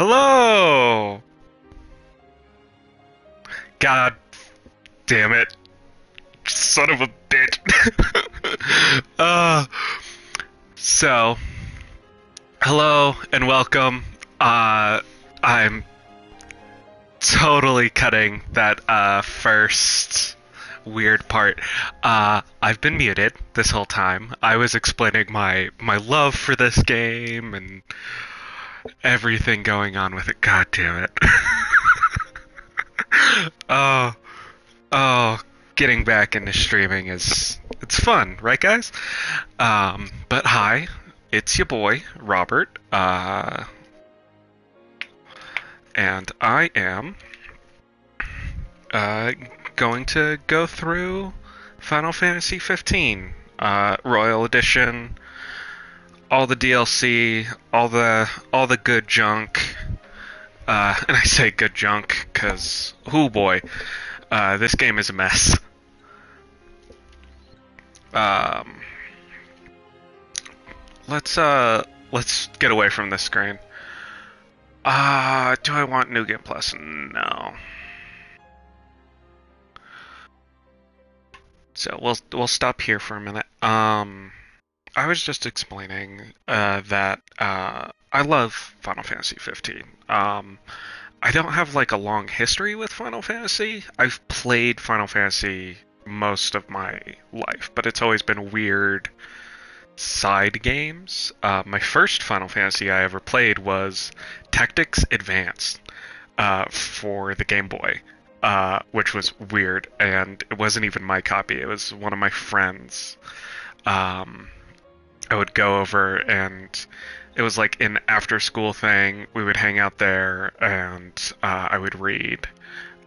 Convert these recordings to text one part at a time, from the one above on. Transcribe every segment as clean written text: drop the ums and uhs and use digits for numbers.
Hello! God damn it. Son of a bitch. uh, so, hello and welcome. I'm totally cutting that, first weird part. I've been muted this whole time. I was explaining my love for this game and everything going on with it. God damn it. Oh, oh, getting back into streaming it's fun, right guys? But hi, it's your boy, Robert, and I am uh, going to go through Final Fantasy 15, Royal Edition, all the DLC, all the good junk. And I say good junk because, oh boy, this game is a mess. Um, let's get away from this screen. Do I want New Game Plus? No. So we'll stop here for a minute. I was just explaining that I love Final Fantasy 15. I don't have like a long history with Final Fantasy. I've played Final Fantasy most of my life, but it's always been weird side games. My first Final Fantasy I ever played was Tactics Advance for the Game Boy, which was weird, and it wasn't even my copy. It was one of my friends. I would go over and it was like an after school thing. We would hang out there and I would read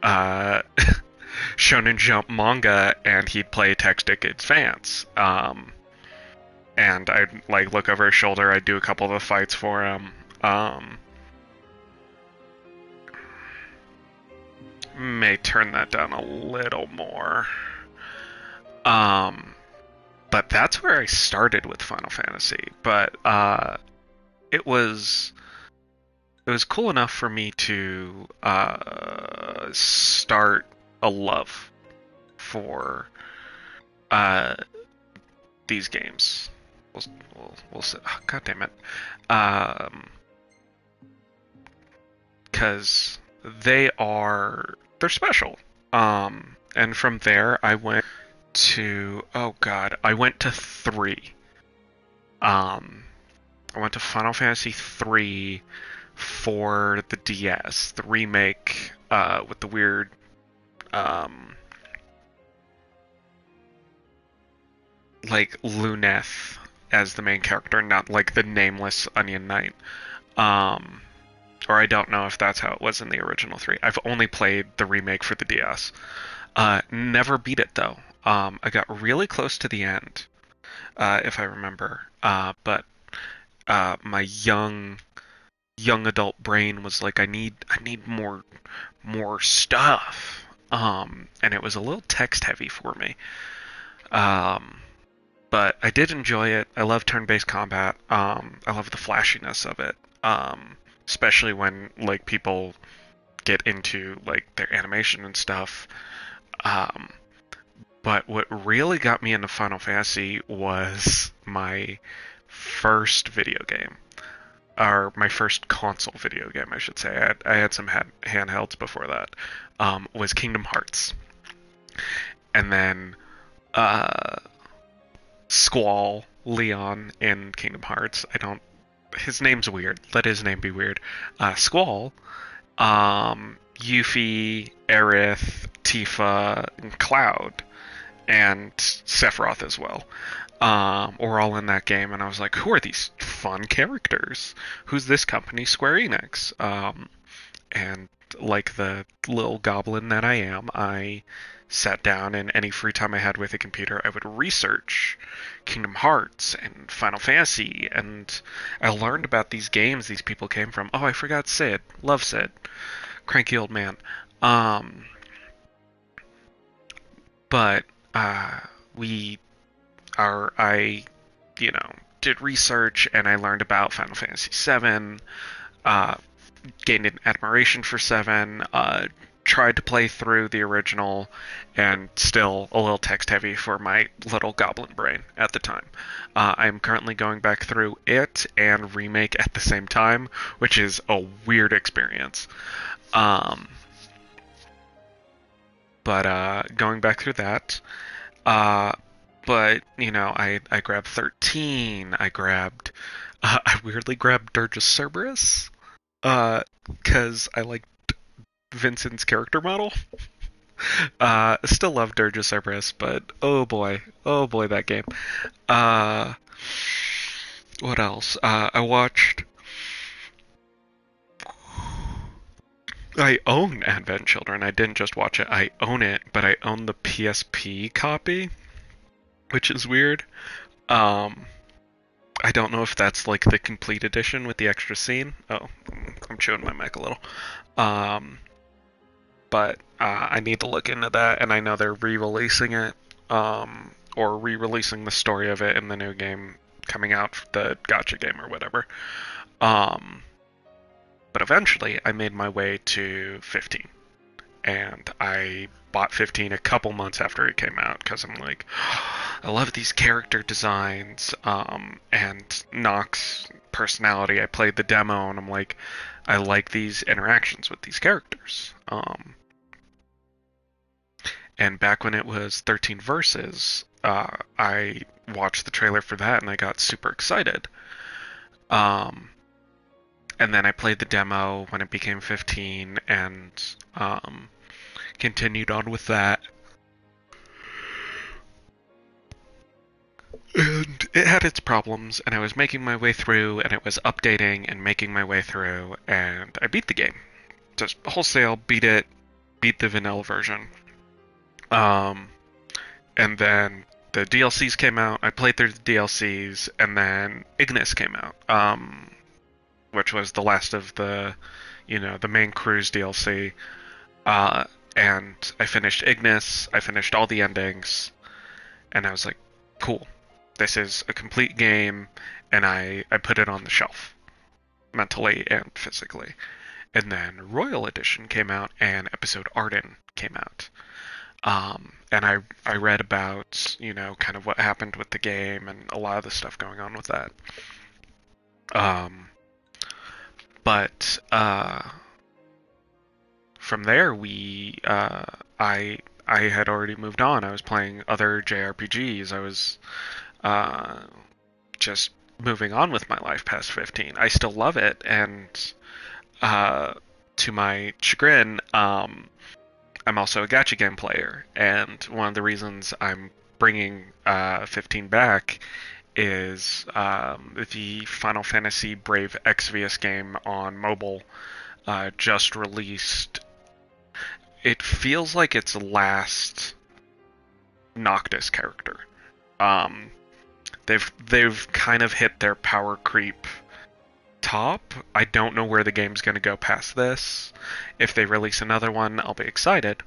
Shonen Jump manga and he'd play Tactic Advance. And I'd like look over his shoulder, I'd do a couple of the fights for him. May turn that down a little more. But that's where I started with Final Fantasy. But it was cool enough for me to start a love for these games. We'll say, oh, God damn it, because they're special. And from there I went to I went to 3. I went to Final Fantasy 3 for the DS, the remake with the weird like Luneth as the main character, not like the nameless Onion Knight. Or I don't know if that's how it was in the original 3. I've only played the remake for the DS. Never beat it though. I got really close to the end, if I remember. But my young adult brain was like, I need more stuff. And it was a little text heavy for me. But I did enjoy it. I love turn-based combat. I love the flashiness of it. Especially when like people get into like their animation and stuff. But what really got me into Final Fantasy was my first video game, or my first console video game, I should say. I had some handhelds before that. Was Kingdom Hearts, and then Squall Leon in Kingdom Hearts. His name's weird. Let his name be weird. Squall, Yuffie, Aerith, Tifa, and Cloud, and Sephiroth as well. Were all in that game, and I was like, who are these fun characters? Who's this company? Square Enix. And like the little goblin that I am, I sat down, and any free time I had with a computer, I would research Kingdom Hearts and Final Fantasy, and I learned about these games these people came from. Oh, I forgot Sid. Love Sid. Cranky old man. But I did research, and I learned about Final Fantasy VII, gained an admiration for 7, tried to play through the original, and still a little text heavy for my little goblin brain at the time. I'm currently going back through it and Remake at the same time, which is a weird experience. Um, but going back through that, uh, but I grabbed 13. I weirdly grabbed Dirge Cerberus, because I liked Vincent's character model. Still love Dirge Cerberus, but oh boy, that game. Uh, what else? I own Advent Children. I didn't just watch it. I own it, but I own the PSP copy, which is weird. Um, I don't know if that's like the complete edition with the extra scene. Oh, I'm chewing my mic a little. Um, but I need to look into that, and I know they're re-releasing it, or re-releasing the story of it in the new game coming out, the Gotcha game or whatever. Um, but eventually, I made my way to 15, and I bought 15 a couple months after it came out because I'm like, I love these character designs, and Nox's personality. I played the demo, and I'm like, I like these interactions with these characters. And back when it was 13 Verses, I watched the trailer for that and I got super excited. Um, and then I played the demo when it became 15 and continued on with that. And it had its problems, and I was making my way through, and it was updating and making my way through, and I beat the game. Just wholesale, beat it, beat the vanilla version. Um, and then the DLCs came out. I played through the DLCs, and then Ignis came out, which was the last of the main cruise DLC. And I finished Ignis. I finished all the endings, and I was like, cool. This is a complete game, and I put it on the shelf, mentally and physically. And then Royal Edition came out, and Episode Arden came out. And I read about, kind of what happened with the game and a lot of the stuff going on with that. But from there, I had already moved on. I was playing other JRPGs. I was just moving on with my life past 15. I still love it, and to my chagrin, I'm also a gacha game player, and one of the reasons I'm bringing 15 back is the Final Fantasy Brave Exvius game on mobile just released. It feels like its last Noctis character. They've kind of hit their power creep top. I don't know where the game's going to go past this. If they release another one, I'll be excited.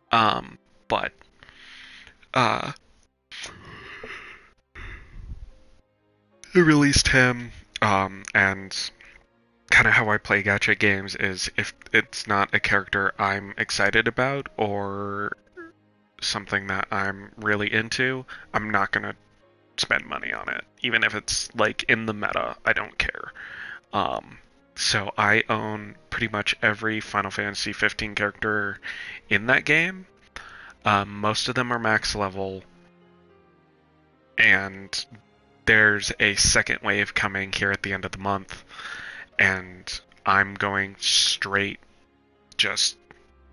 But they released him, and kind of how I play gacha games is if it's not a character I'm excited about or something that I'm really into, I'm not going to spend money on it. Even if it's like in the meta, I don't care. So I own pretty much every Final Fantasy 15 character in that game. Most of them are max level, and there's a second wave coming here at the end of the month, and I'm going straight.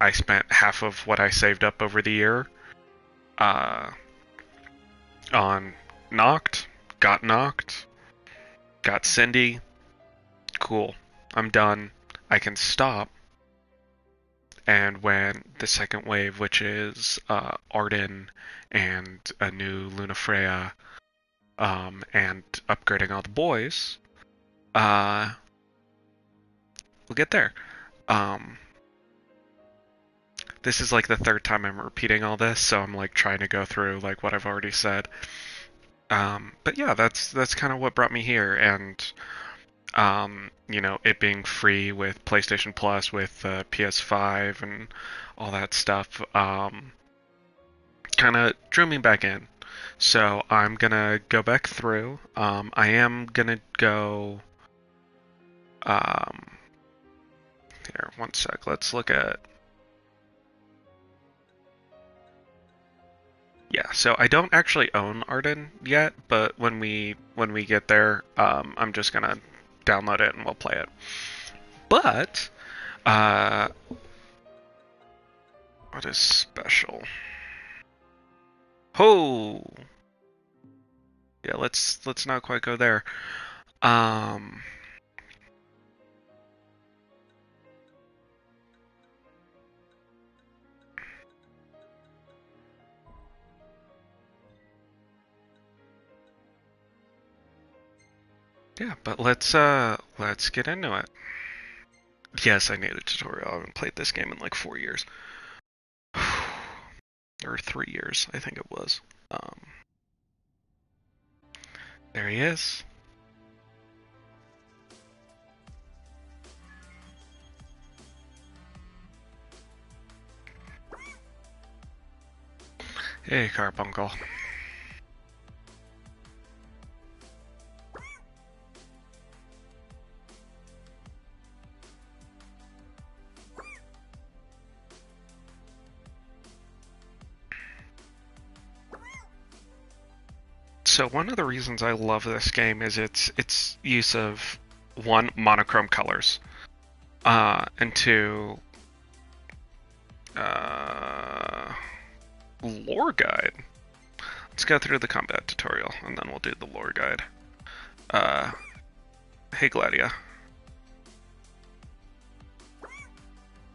I spent half of what I saved up over the year on Noct, got Cindy. Cool. I'm done. I can stop. And when the second wave, which is Arden and a new Lunafreya, and upgrading all the boys, we'll get there. This is like the third time I'm repeating all this, so I'm like trying to go through like what I've already said. But yeah, that's kind of what brought me here, and You know, it being free with PlayStation Plus, with PS5 and all that stuff, kind of drew me back in. So I'm gonna go back through. I am gonna go. Um, Here, one sec. Let's look at. Yeah, so I don't actually own Arden yet, but when we get there, I'm just gonna download it and we'll play it. But uh, what is special? Oh, yeah. Let's not quite go there. Um, yeah, but let's get into it. Yes, I need a tutorial. I haven't played this game in like 4 years. Or 3 years, I think it was. Um, there he is. Hey, Carbuncle. So one of the reasons I love this game is its use of one, monochrome colors, and two, uh, lore guide. Let's go through the combat tutorial and then we'll do the lore guide. Uh, hey Gladia.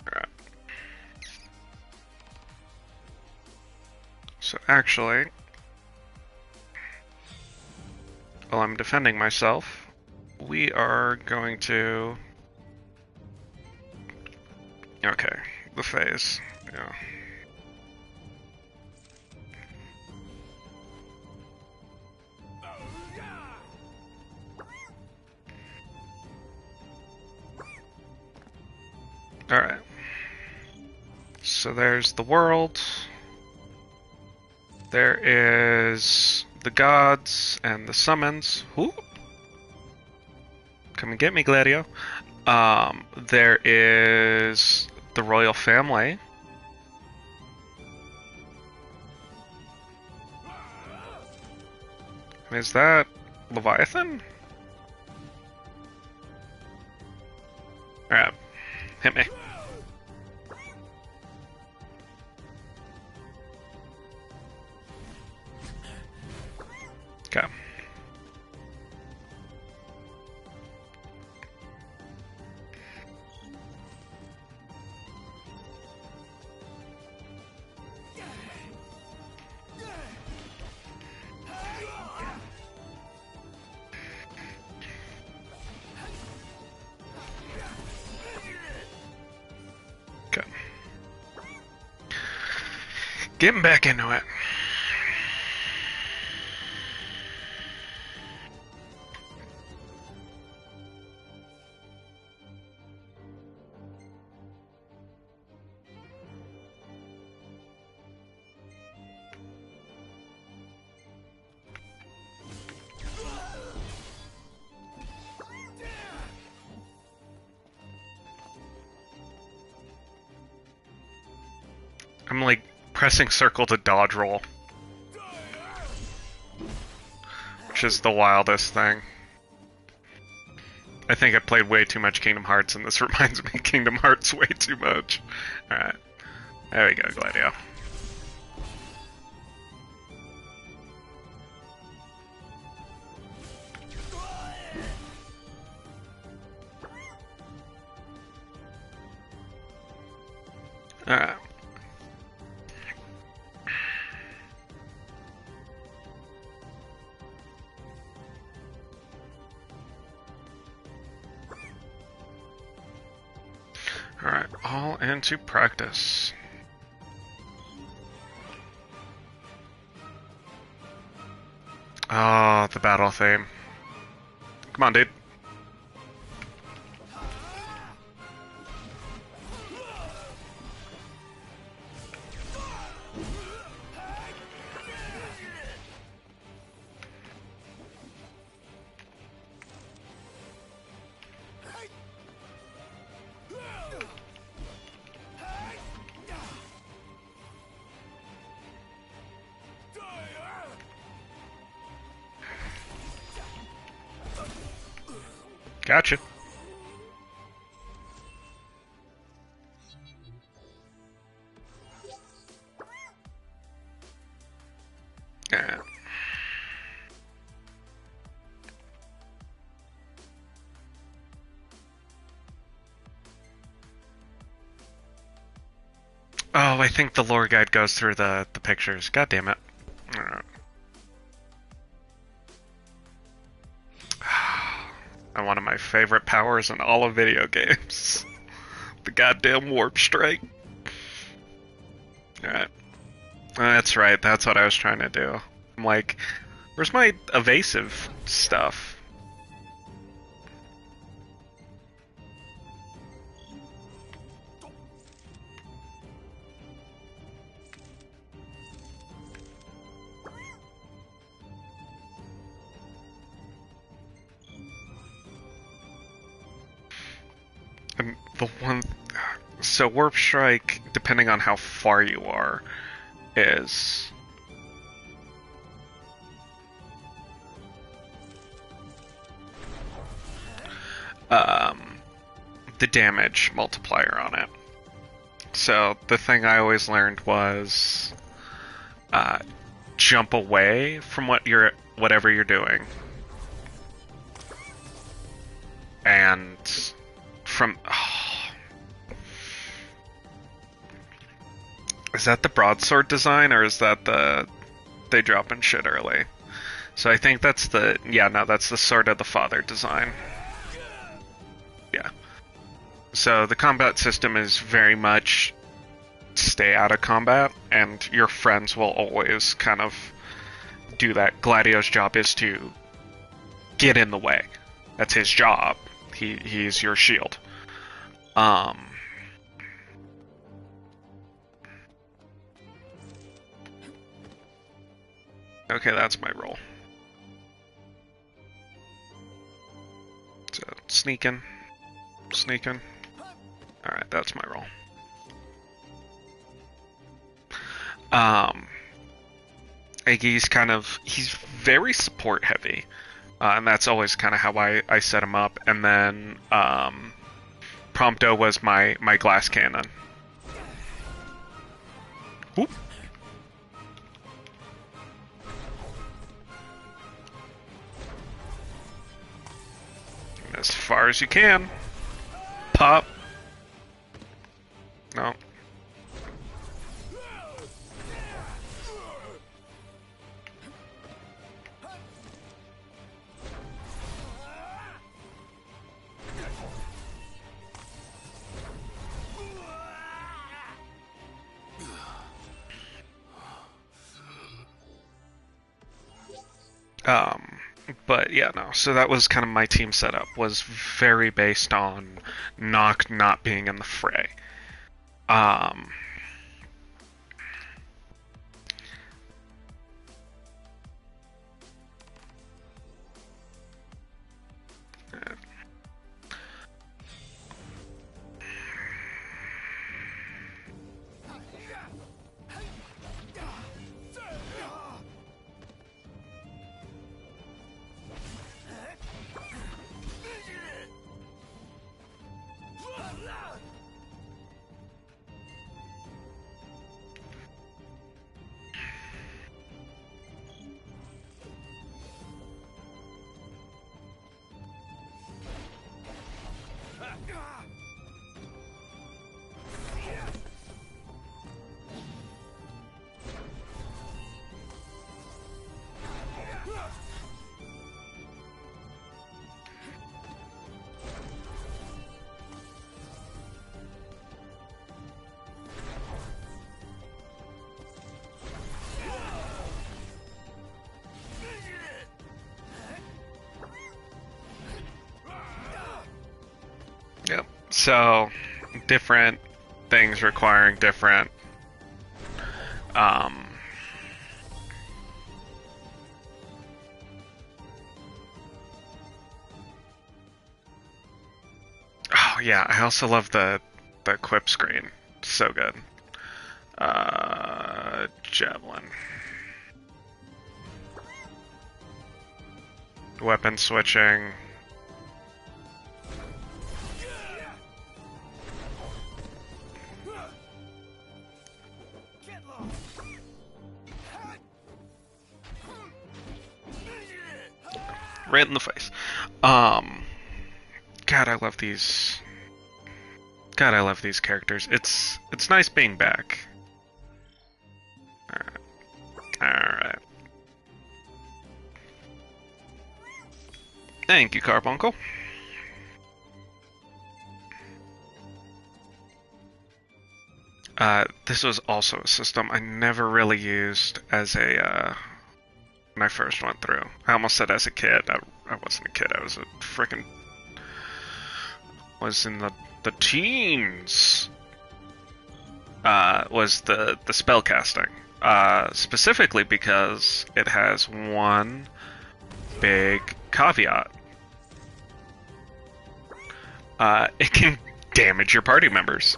Alright. So actually, while I'm defending myself, we are going to... Okay, the phase. Yeah. Alright. So there's the world. There is the gods and the summons. Ooh. Come and get me, Gladio. There is the royal family. Is that Leviathan? Alright, hit me. Okay. Okay. Getting back into it. I'm like pressing circle to dodge roll, which is the wildest thing. I think I played way too much Kingdom Hearts, and this reminds me of Kingdom Hearts way too much. Alright. There we go, Gladio. Alright. Alright, all into practice. Oh, the battle theme. Come on, dude. Gotcha. Yeah. Oh, I think the lore guide goes through the pictures. God damn it. Alright. And one of my favorite powers in all of video games. The goddamn warp strike. Alright. That's right, that's what I was trying to do. I'm like, where's my evasive stuff? And the one... So warp strike, depending on how far you are, is... the damage multiplier on it. So the thing I always learned was jump away from whatever you're doing, and from is that the broadsword design, or is that they drop in shit early? So I think that's that's the Sword of the Father design. Yeah. So the combat system is very much stay out of combat, and your friends will always kind of do that. Gladio's job is to get in the way. That's his job. He's your shield. Okay, that's my roll. So sneaking. Alright, that's my roll. Iggy's he's very support heavy. And that's always kind of how I set him up. And then Prompto was my glass cannon. Whoop. As far as you can. Pop. No. But yeah, no. So that was kind of my team setup, was very based on Noct not being in the fray. Yep. So, different things requiring different Oh yeah, I also love the equip screen. So good. Javelin. Weapon switching. right in the face. Um, God, I love these. God, I love these characters. It's nice being back. Alright. Thank you, Carbuncle. This was also a system I never really used as a, when I first went through. I almost said as a kid. I wasn't a kid, I was a freaking... was in the teens. Was the spell casting. Specifically because it has one big caveat. It can damage your party members.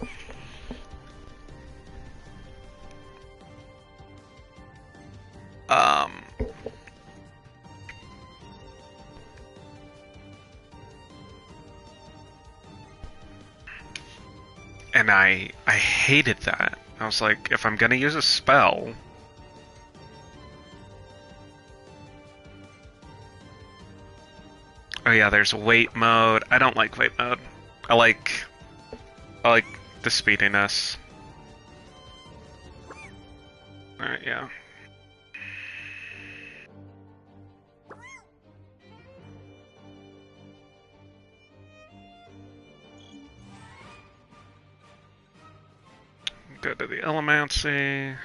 And I hated that. I was like, if I'm gonna use a spell... Oh yeah, there's wait mode. I don't like wait mode. I like the speediness. Alright, yeah. Go to the Elemancy.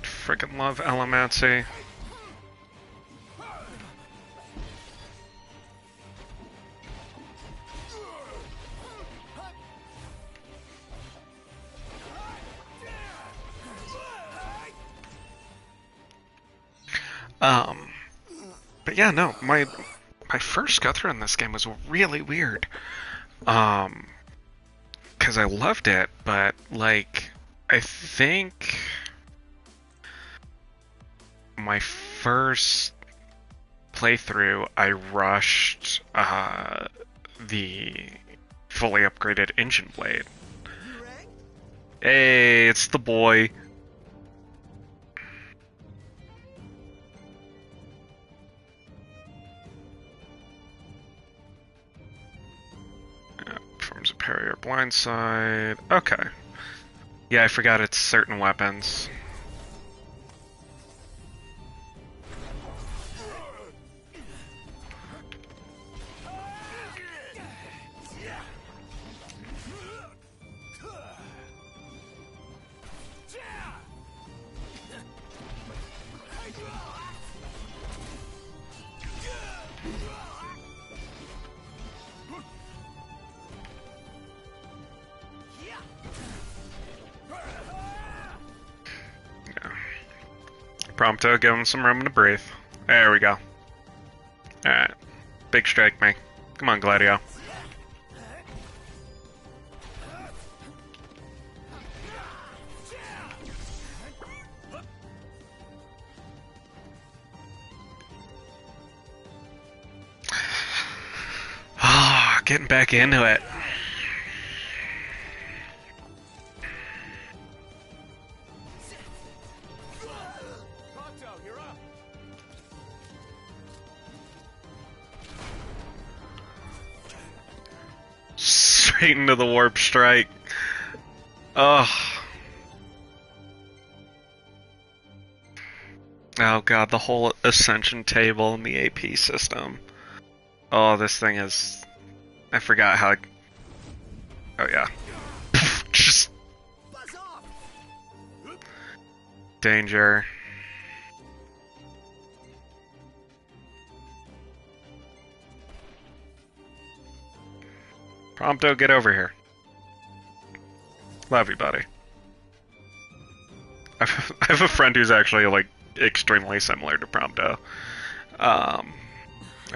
Freaking love Elemancy. But yeah, no, my first go through in this game was really weird. Because I loved it, but like, I think my first playthrough, I rushed the fully upgraded engine blade. Hey, it's the boy. From Superior Blindside. Okay. Yeah, I forgot it's certain weapons. Prompto, give him some room to breathe. There we go. Alright. Big strike me. Come on, Gladio. Ah, getting back into it. Straight into the warp strike. Ugh. Oh god, the whole ascension table and the AP system. Oh, this thing is... I forgot how... Oh yeah. Just... Danger. Prompto, get over here. Love you, buddy. I have a friend who's actually, like, extremely similar to Prompto. I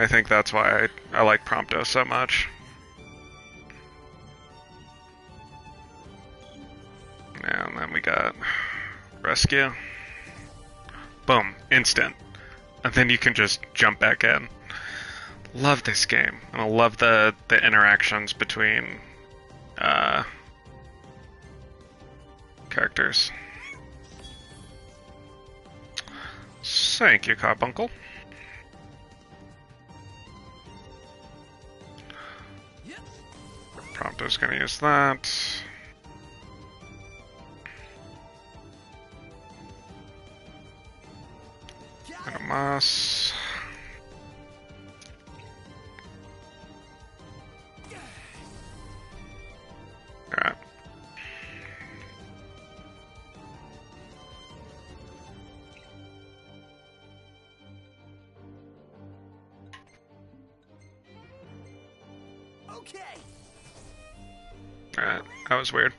think that's why I like Prompto so much. And then we got Rescue. Boom. Instant. And then you can just jump back in. Love this game. And I love the interactions between characters. Thank you, Carbuncle. Prompto's gonna use that. And a moss. Alright. Okay. Alright, that was weird.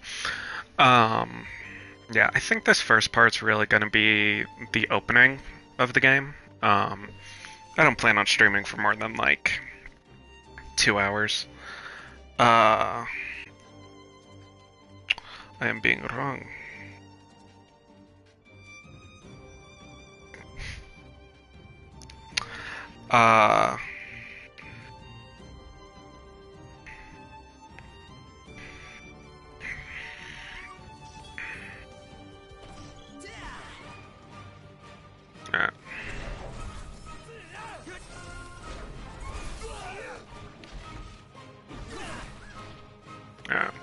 Yeah, I think this first part's really gonna be the opening of the game. I don't plan on streaming for more than like 2 hours. I am being wrong. Alright. Alright.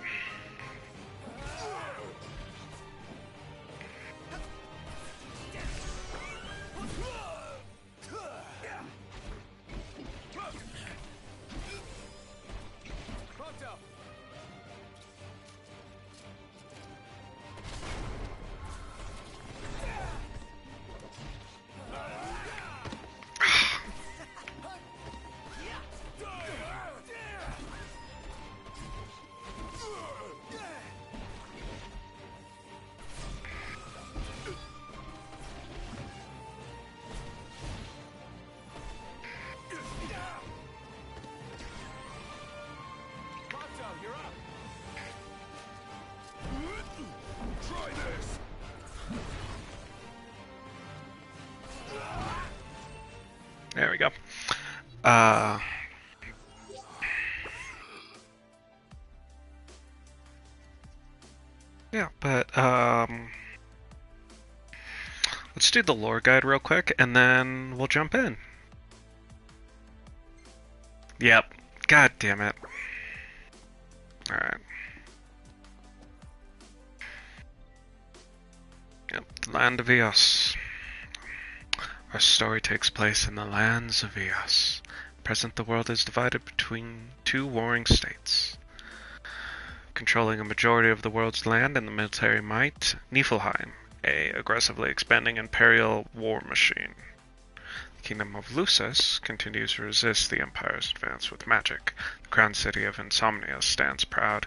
There we go. Yeah, but let's do the lore guide real quick, and then we'll jump in. Yep. God damn it. Alright. Yep, the land of Eos. Our story takes place in the lands of Eos. Present, the world is divided between two warring states. Controlling a majority of the world's land and the military might, Niflheim, a aggressively expanding imperial war machine. The kingdom of Lucis continues to resist the Empire's advance with magic. The crown city of Insomnia stands proud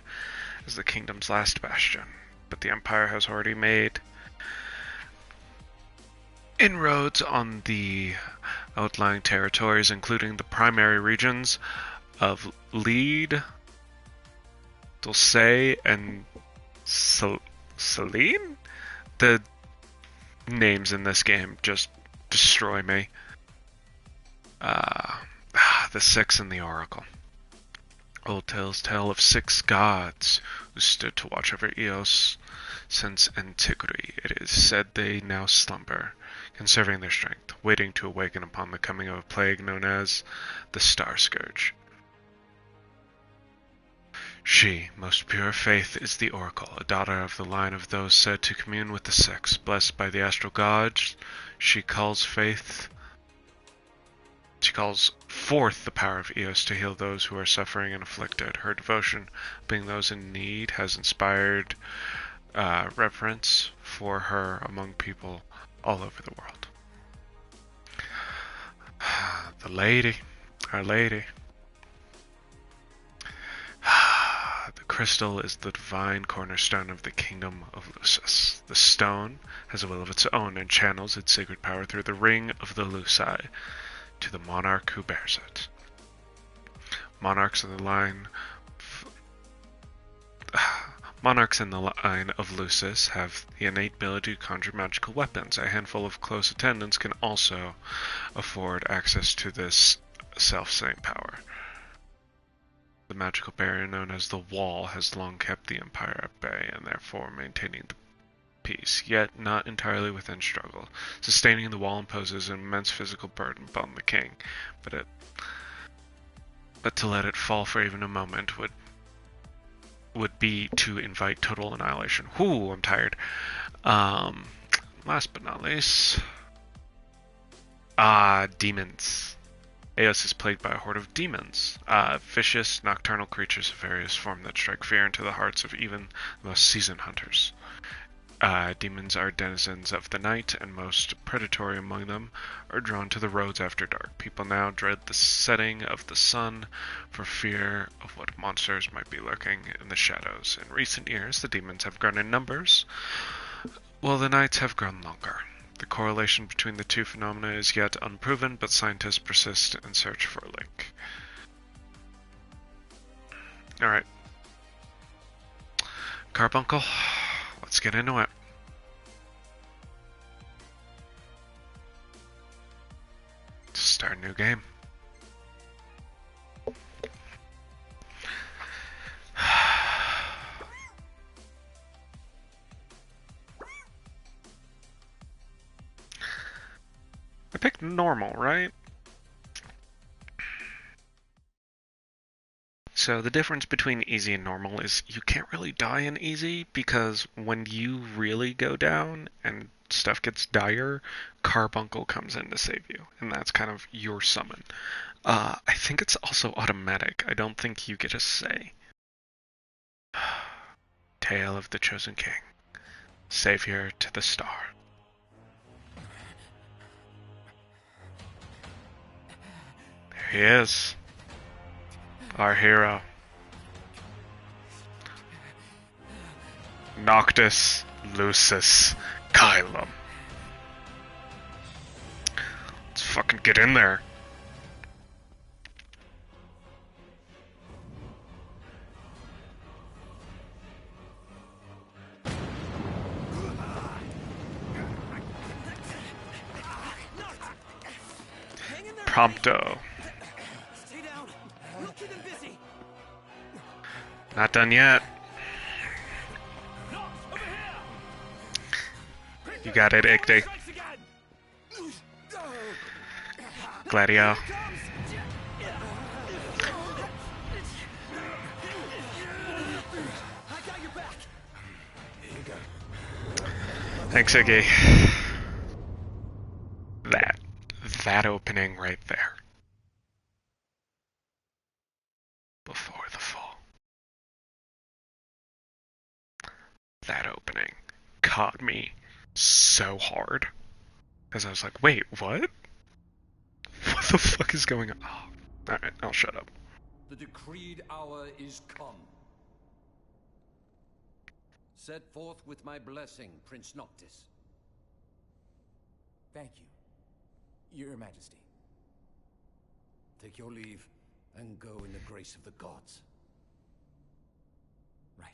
as the kingdom's last bastion, but the Empire has already made inroads on the outlying territories, including the primary regions of Lead, Dulce, and Selene? The names in this game just destroy me. The Six and the Oracle. Old tales tell of 6 gods who stood to watch over Eos since antiquity. It is said they now slumber, conserving their strength, waiting to awaken upon the coming of a plague known as the Star Scourge. She, most pure of faith, is the Oracle, a daughter of the line of those said to commune with the Six. Blessed by the astral gods, she calls forth the power of Eos to heal those who are suffering and afflicted. Her devotion, being those in need, has inspired reverence for her among people all over the world. The lady, our lady. The crystal is the divine cornerstone of the kingdom of Lucis. The stone has a will of its own and channels its sacred power through the ring of the Luci to the monarch who bears it. Monarchs in the line of Lucis have the innate ability to conjure magical weapons. A handful of close attendants can also afford access to this self-same power. The magical barrier known as the Wall has long kept the Empire at bay and therefore maintaining the peace, yet not entirely within struggle. Sustaining the Wall imposes an immense physical burden upon the king, but to let it fall for even a moment would be to invite total annihilation. Whoo, I'm tired. Last but not least, demons. Eos is plagued by a horde of demons, vicious, nocturnal creatures of various forms that strike fear into the hearts of even the most seasoned hunters. Demons are denizens of the night, and most predatory among them are drawn to the roads after dark. People now dread the setting of the sun for fear of what monsters might be lurking in the shadows. In recent years, the demons have grown in numbers, while the nights have grown longer. The correlation between the two phenomena is yet unproven, but scientists persist in search for a link. Alright. Carbuncle, let's get into it. Start a new game. I picked normal, right? So the difference between easy and normal is you can't really die in easy because when you really go down and stuff gets dire, Carbuncle comes in to save you, and that's kind of your summon. I think it's also automatic. I don't think you get a say. Tale of the Chosen King. Savior to the star. There he is. Our hero. Noctis Lucis Kylum. Let's fucking get in there. Prompto. Not done yet. You got it, Igde. Gladio. Thanks, Iggy. That opening right there. Before the fall. That opening caught me so hard. Because I was like, wait, what? What the fuck is going on? Oh, alright, I'll shut up. The decreed hour is come. Set forth with my blessing, Prince Noctis. Thank you, Your Majesty. Take your leave and go in the grace of the gods. Right.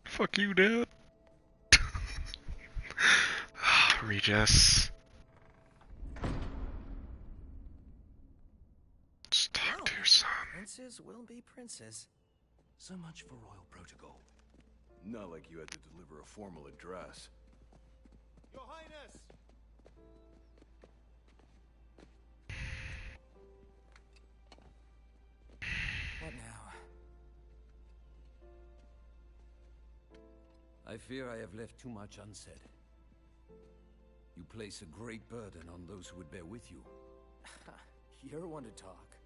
Fuck you, Dad. Regis. Just talk to your son. Princes will be princes. So much for royal protocol. Not like you had to deliver a formal address. Your Highness! What now? I fear I have left too much unsaid. You place a great burden on those who would bear with you. You're one to talk.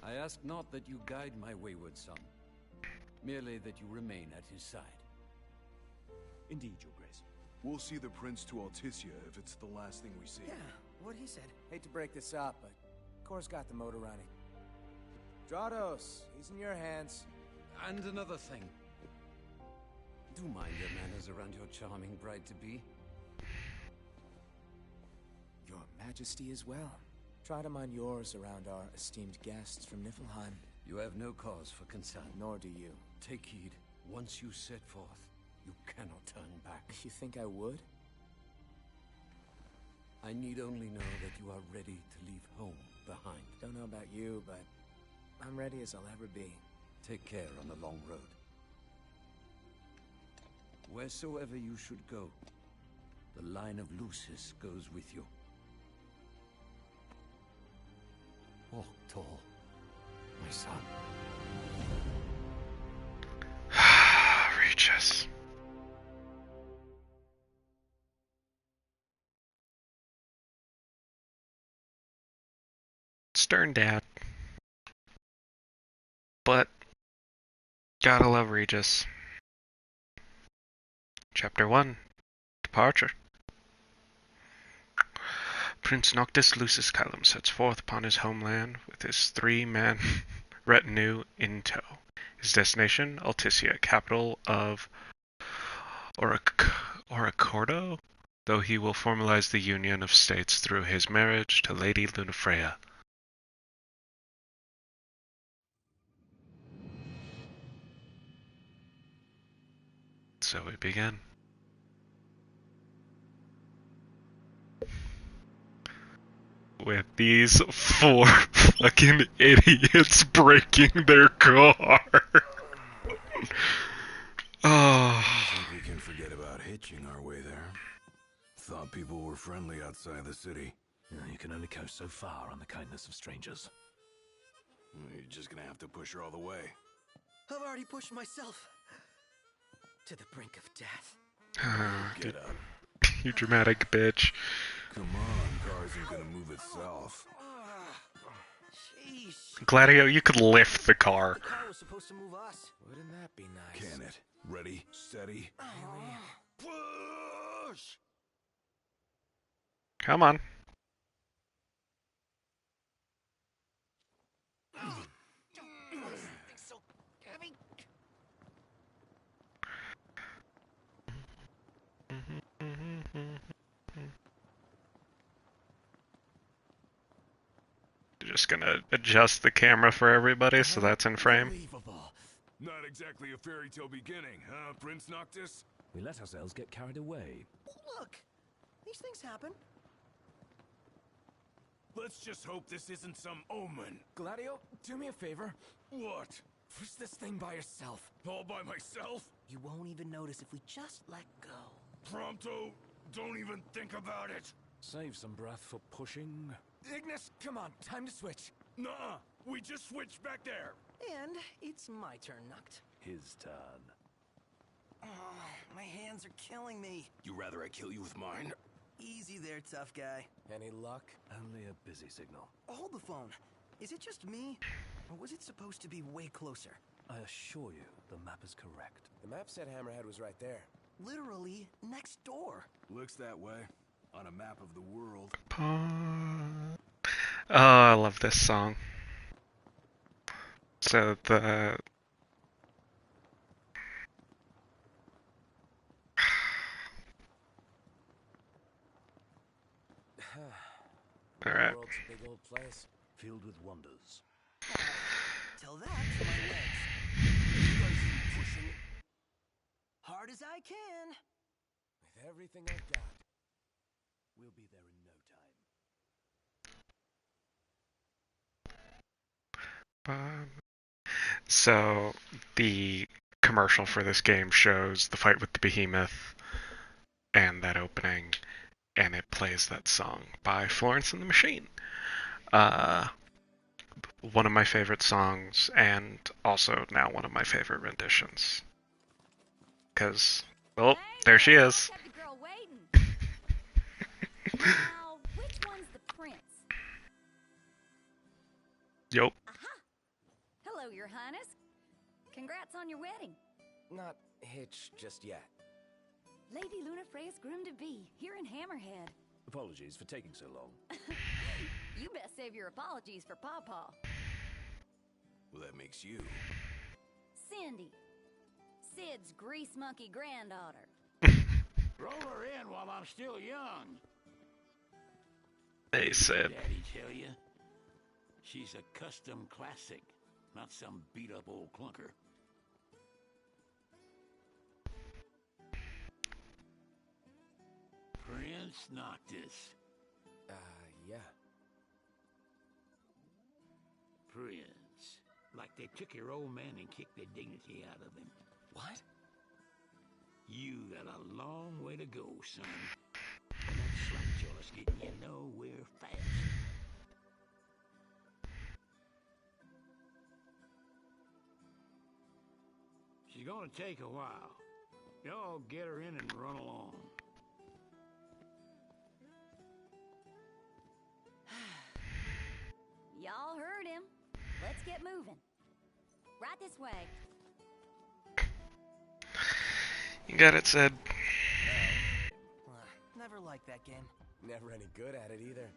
I ask not that you guide my wayward son, merely that you remain at his side. Indeed, Your Grace. We'll see the prince to Alticia if it's the last thing we see. Yeah, what he said. Hate to break this up, but Kor's got the motor running. Stratos, he's in your hands. And another thing. Do mind your manners around your charming bride-to-be. Your majesty as well. Try to mind yours around our esteemed guests from Niflheim. You have no cause for concern. Nor do you. Take heed. Once you set forth, you cannot turn back. You think I would? I need only know that you are ready to leave home behind. Don't know about you, but I'm ready as I'll ever be. Take care on the long road. Wheresoever you should go, the line of Lucis goes with you. Walk tall, my son. Regis. Stern dad. But gotta love Regis. Chapter 1. Departure. Prince Noctis Lucis Callum sets forth upon his homeland with his 3-man retinue in tow. His destination, Alticia, capital of Oracordo, though he will formalize the union of states through his marriage to Lady Lunafreya. So we begin. With these 4 fucking idiots breaking their car. Oh. I think we can forget about hitching our way there. Thought people were friendly outside the city. You can only go so far on the kindness of strangers. You're just gonna have to push her all the way. I've already pushed myself to the brink of death. Get up. You dramatic bitch. Come on, car isn't gonna move itself. Jeez. Gladio, you could lift the car. The car was supposed to move us. Wouldn't that be nice? Can it? Ready, steady. Push! Come on. It's so heavy. Just gonna adjust the camera for everybody so that's in frame. Unbelievable. Not exactly a fairy tale beginning, huh, Prince Noctis? We let ourselves get carried away. Look, these things happen. Let's just hope this isn't some omen. Gladio, do me a favor. What? Push this thing by yourself. All by myself? You won't even notice if we just let go. Prompto, don't even think about it. Save some breath for pushing. Ignis, come on, time to switch. Nuh-uh, we just switched back there. And it's my turn, Noct. His turn. Oh, my hands are killing me. You rather I kill you with mine? Easy there, tough guy. Any luck? Only a busy signal. Hold the phone. Is it just me? Or was it supposed to be way closer? I assure you, the map is correct. The map said Hammerhead was right there. Literally next door. Looks that way. On a map of the world. Oh, I love this song. So the... Alright. The world's a big old place. Filled with wonders. Tell that to my legs. You guys keep pushing hard as I can. With everything I've got. We'll be there in no time. So the commercial for this game shows the fight with the behemoth and that opening, and it plays that song by Florence and the Machine. One of my favorite songs, and also now one of my favorite renditions. Because, well, there she is. Kept the girl waiting. Now, which one's the prince? Yup. Aha! Hello, Your Highness. Congrats on your wedding. Not hitched just yet. Lady Lunafreya's groom-to-be, here in Hammerhead. Apologies for taking so long. You best save your apologies for Pawpaw. Well, that makes you. Cindy. Sid's grease monkey granddaughter. Roll her in while I'm still young. Hey, Sid. Daddy tell you? She's a custom classic, not some beat-up old clunker. Prince Noctis. Yeah. Prince. Like they took your old man and kicked the dignity out of him. What? You got a long way to go, son. And that slack-jaw's getting you nowhere fast. She's gonna take a while. Y'all get her in and run along. Y'all heard him. Let's get moving. Right this way. You got it, Sid. Never liked that game. Never any good at it either.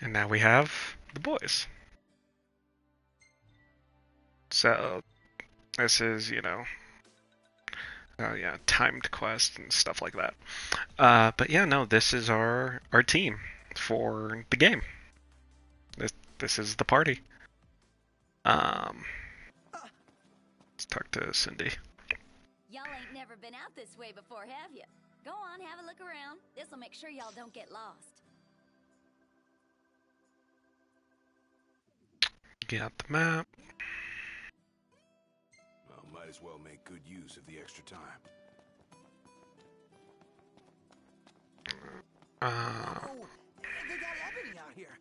And now we have the boys. So, this is, yeah, timed quest and stuff like that. But yeah, no, this is our team for the game. This is the party. Let's talk to Cindy. Y'all ain't never been out this way before, have you? Go on, have a look around. This'll make sure y'all don't get lost. Got the map. Well, might as well make good use of the extra time. Oh, they got Ebony out here.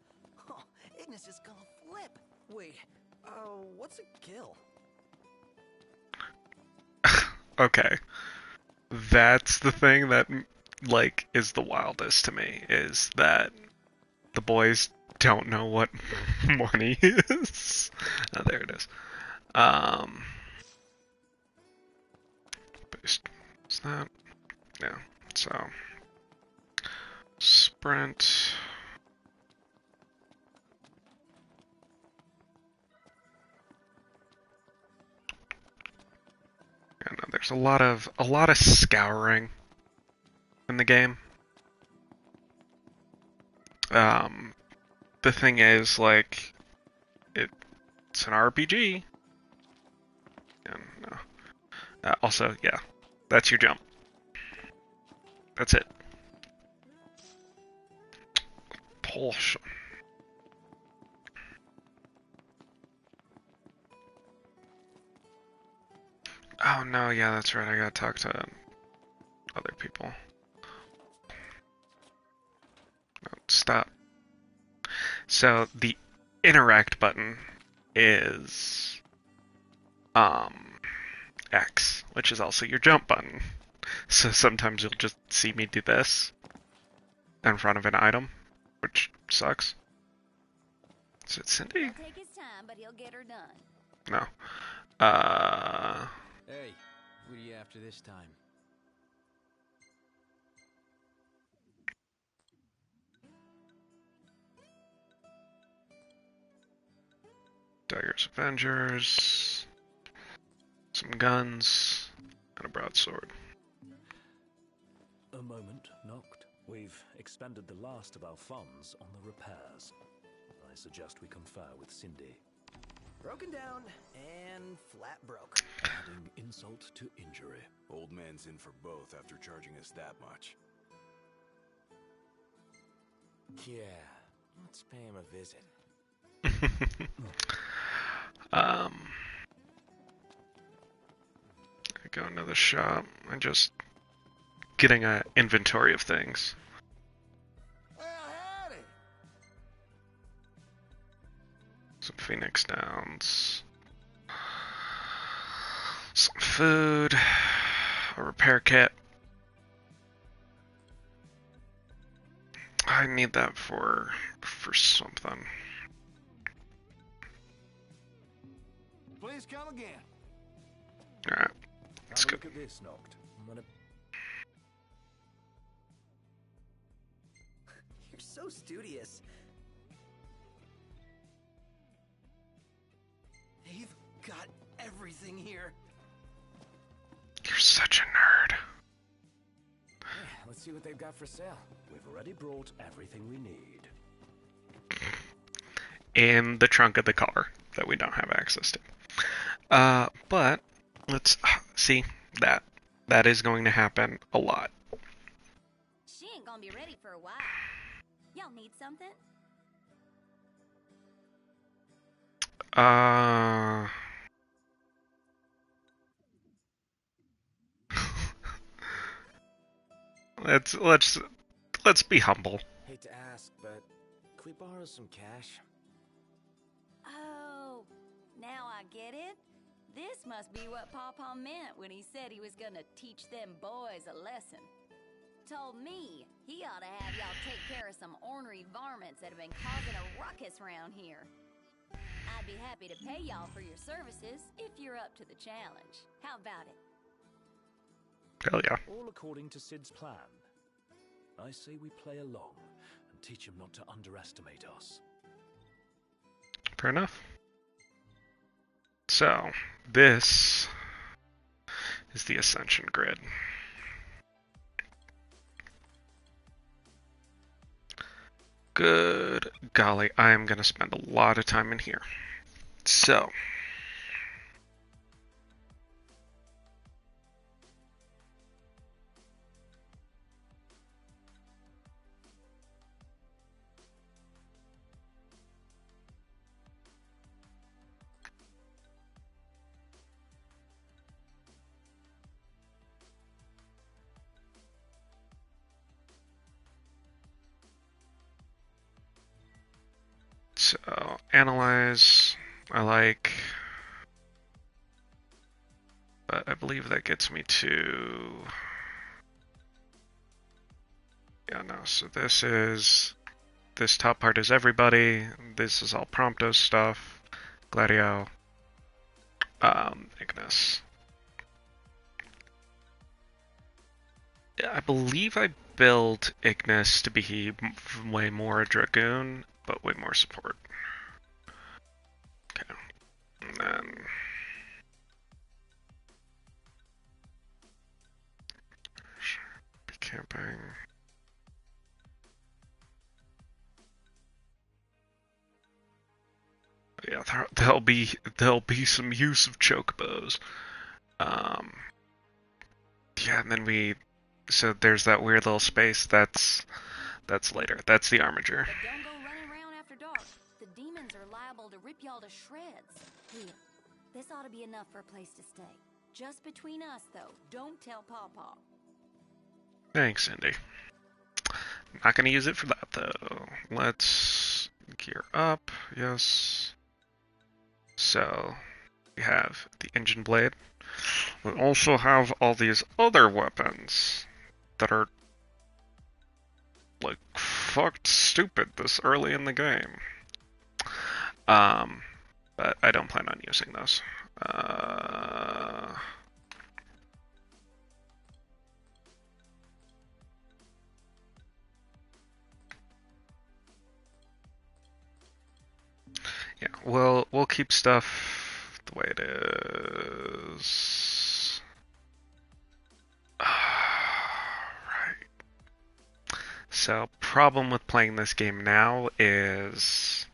Oh, Ignis is gonna flip. Wait, what's a kill? Okay. That's the thing that, like, is the wildest to me, is that the boys don't know what money is. Oh, there it is. Is that? Yeah. So, sprint. I know there's a lot of scouring in the game. The thing is, like, it's an RPG. And, also, yeah, that's your jump. That's it. Porsche. Oh no, yeah, that's right. I gotta talk to other people. No, stop. So the interact button is X, which is also your jump button. So sometimes you'll just see me do this in front of an item, which sucks. Is it Cindy? He'll take his time, but he'll get her done. No. Hey, what are you after this time? Daggers Avengers, some guns, and a broadsword. A moment, Noct. We've expended the last of our funds on the repairs. I suggest we confer with Cindy. Broken down and flat broke. Adding insult to injury. Old man's in for both after charging us that much. Yeah, let's pay him a visit. I go into the shop. I'm just getting an inventory of things. Well, howdy. Some Phoenix Downs. Some food. A repair kit. I need that for something. Please come again. Alright. Let's Have a go. look at this, Noct. I'm gonna... You're so studious. They've got everything here. such a nerd. Yeah, let's see what they've got for sale. We've already brought everything we need. In the trunk of the car that we don't have access to. But let's see that. That is going to happen a lot. She ain't gonna be ready for a while. Y'all need something? Let's be humble. Hate to ask, but could we borrow some cash? Oh, now I get it. This must be what Pawpaw meant when he said he was gonna teach them boys a lesson. Told me he ought to have y'all take care of some ornery varmints that have been causing a ruckus around here. I'd be happy to pay y'all for your services if you're up to the challenge. How about it? Hell yeah. All according to Sid's plan. I say we play along and teach him not to underestimate us. Fair enough. So, this is the Ascension grid. Good golly, I am going to spend a lot of time in here. So, analyze, I like, but I believe that gets me to, yeah, no, so this top part is everybody, this is all Prompto's stuff, Gladio, Ignis. Yeah, I believe I built Ignis to be way more a Dragoon, but way more support. Okay, and then be camping. Yeah, there'll be some use of chocobos. Yeah, and then so there's that weird little space that's later. That's the armature. But don't go running around after dark. The demons are liable to rip y'all to shreds. Here, this ought to be enough for a place to stay. Just between us, though. Don't tell Pawpaw. Thanks, Cindy. I'm not gonna use it for that though. Let's gear up. Yes. So we have the engine blade. We also have all these other weapons that are like fucked stupid this early in the game. But I don't plan on using those. Yeah, we'll keep stuff the way it is. Right. So, problem with playing this game now is,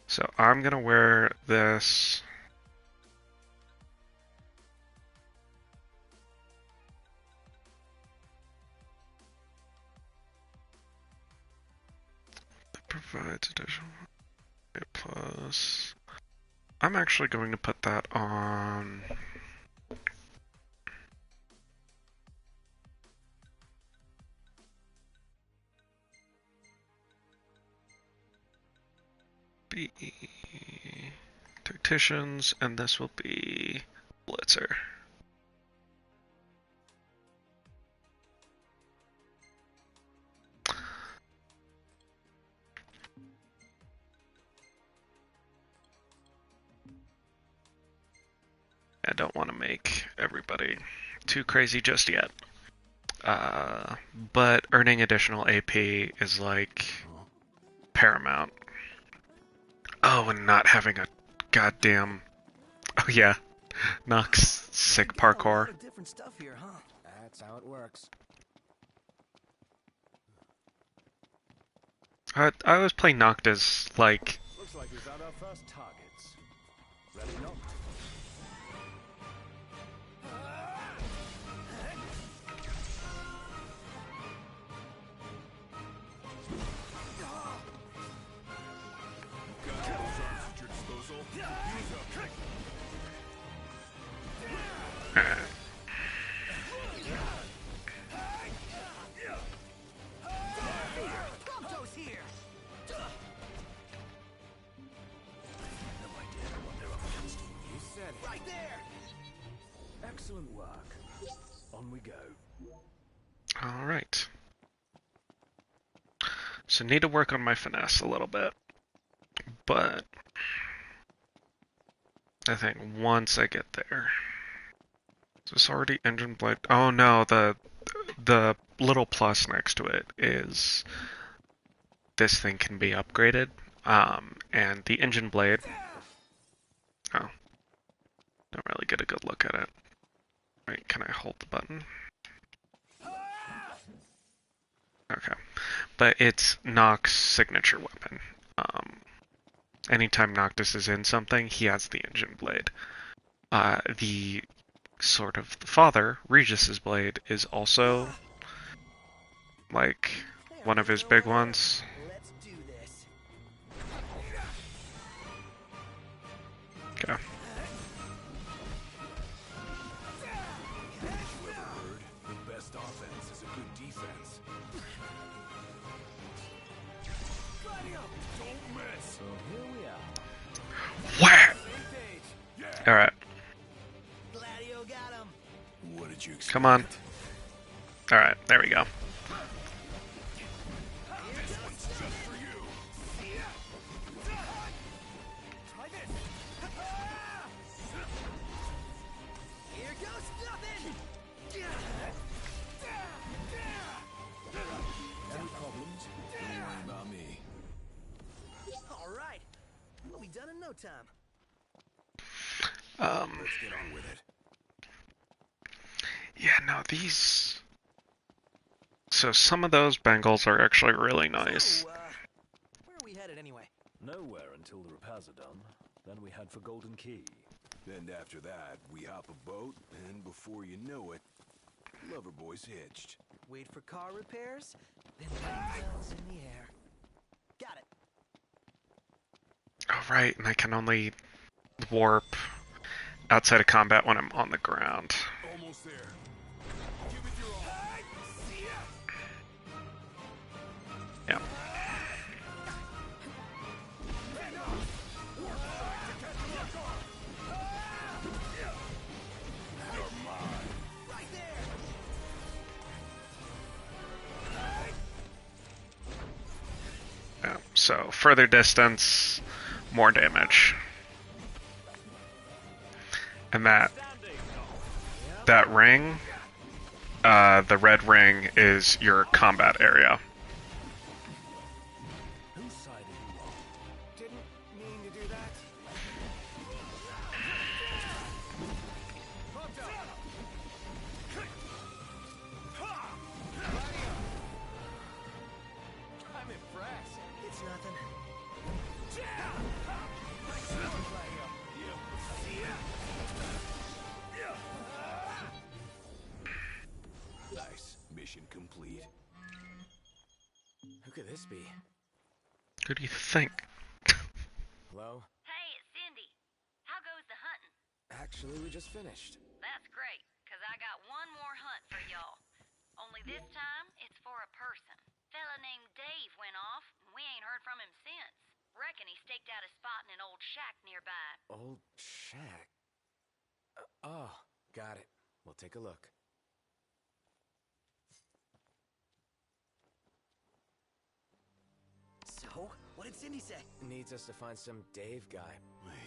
so I'm gonna wear this. It provides additional plus. I'm actually going to put that on. Be Tacticians, and this will be Blitzer. I don't want to make everybody too crazy just yet. but earning additional AP is like paramount. Oh, and not having a goddamn. Oh yeah, Nox sick Got a lot parkour. of different stuff here, huh? That's how it works. I always play Noct as like. Looks like we've found our first targets. Ready, knocked? Prompto's here! No idea what they're up against. You said it. Right there! Excellent work. On we go. All right. So need to work on my finesse a little bit, but I think once I get there. Is this already engine blade? Oh no, the little plus next to it is this thing can be upgraded. And the engine blade. Oh, don't really get a good look at it. Wait, can I hold the button? Okay, but it's Noct's signature weapon. Anytime Noctis is in something, he has the engine blade. The sort of the father, Regis's blade, is also like one of his big ones. Let's do this. Okay. You ever heard? The best offense is a good defense. Don't miss. So here we are. Whack! All right, Gladio got him. What did you expect? come on. All right, there we go. This one's just for you. Try this. Here goes nothing. Any problems? Don't worry about me. All right. We'll be done in no time. Let's get on with it. Yeah, no, these. So some of those Bengals are actually really nice. So, where are we headed anyway? Nowhere until the repairs are done. Then we head for Golden Key. Then after that, we hop a boat, and before you know it, Loverboy's hitched. Wait for car repairs, then bells in the air. Got it. Oh, right, and I can only warp outside of combat when I'm on the ground. Almost there. Give it your all. Yeah. Right there. Yeah. So further distance, more damage. And that ring, the red ring is your combat area. Whose side are you on? Didn't mean to do that. I'm impressed. It's nothing. Nice. Mission complete. Who could this be? Who do you think? Hello? Hey, it's Cindy. How goes the hunting? Actually, we just finished. That's great, 'cause I got one more hunt for y'all. Only this time, it's for a person. Fella named Dave went off, and we ain't heard from him since. Reckon he staked out a spot in an old shack nearby. Old shack. Oh, got it. We'll take a look. So, what did Cindy say? Needs us to find some Dave guy.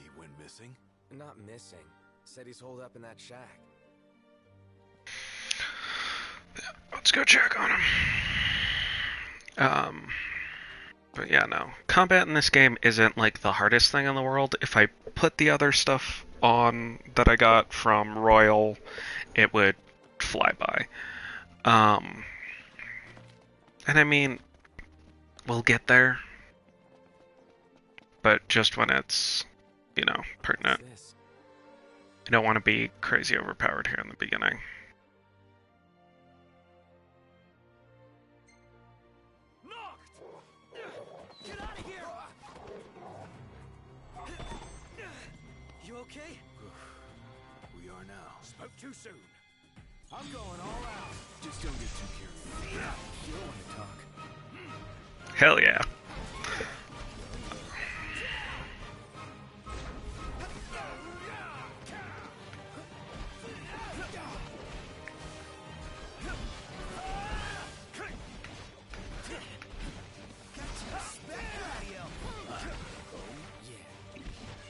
He went missing? Not missing. Said he's holed up in that shack. Let's go check on him. But yeah, no. Combat in this game isn't like the hardest thing in the world. If I put the other stuff on that I got from Royal, it would fly by. And I mean, we'll get there. But just when it's, pertinent. You don't want to be crazy overpowered here in the beginning. Get out of here! You okay? We are now. Spoke too soon. I'm going all out. Just don't get too carried. You don't want to talk. Hell yeah.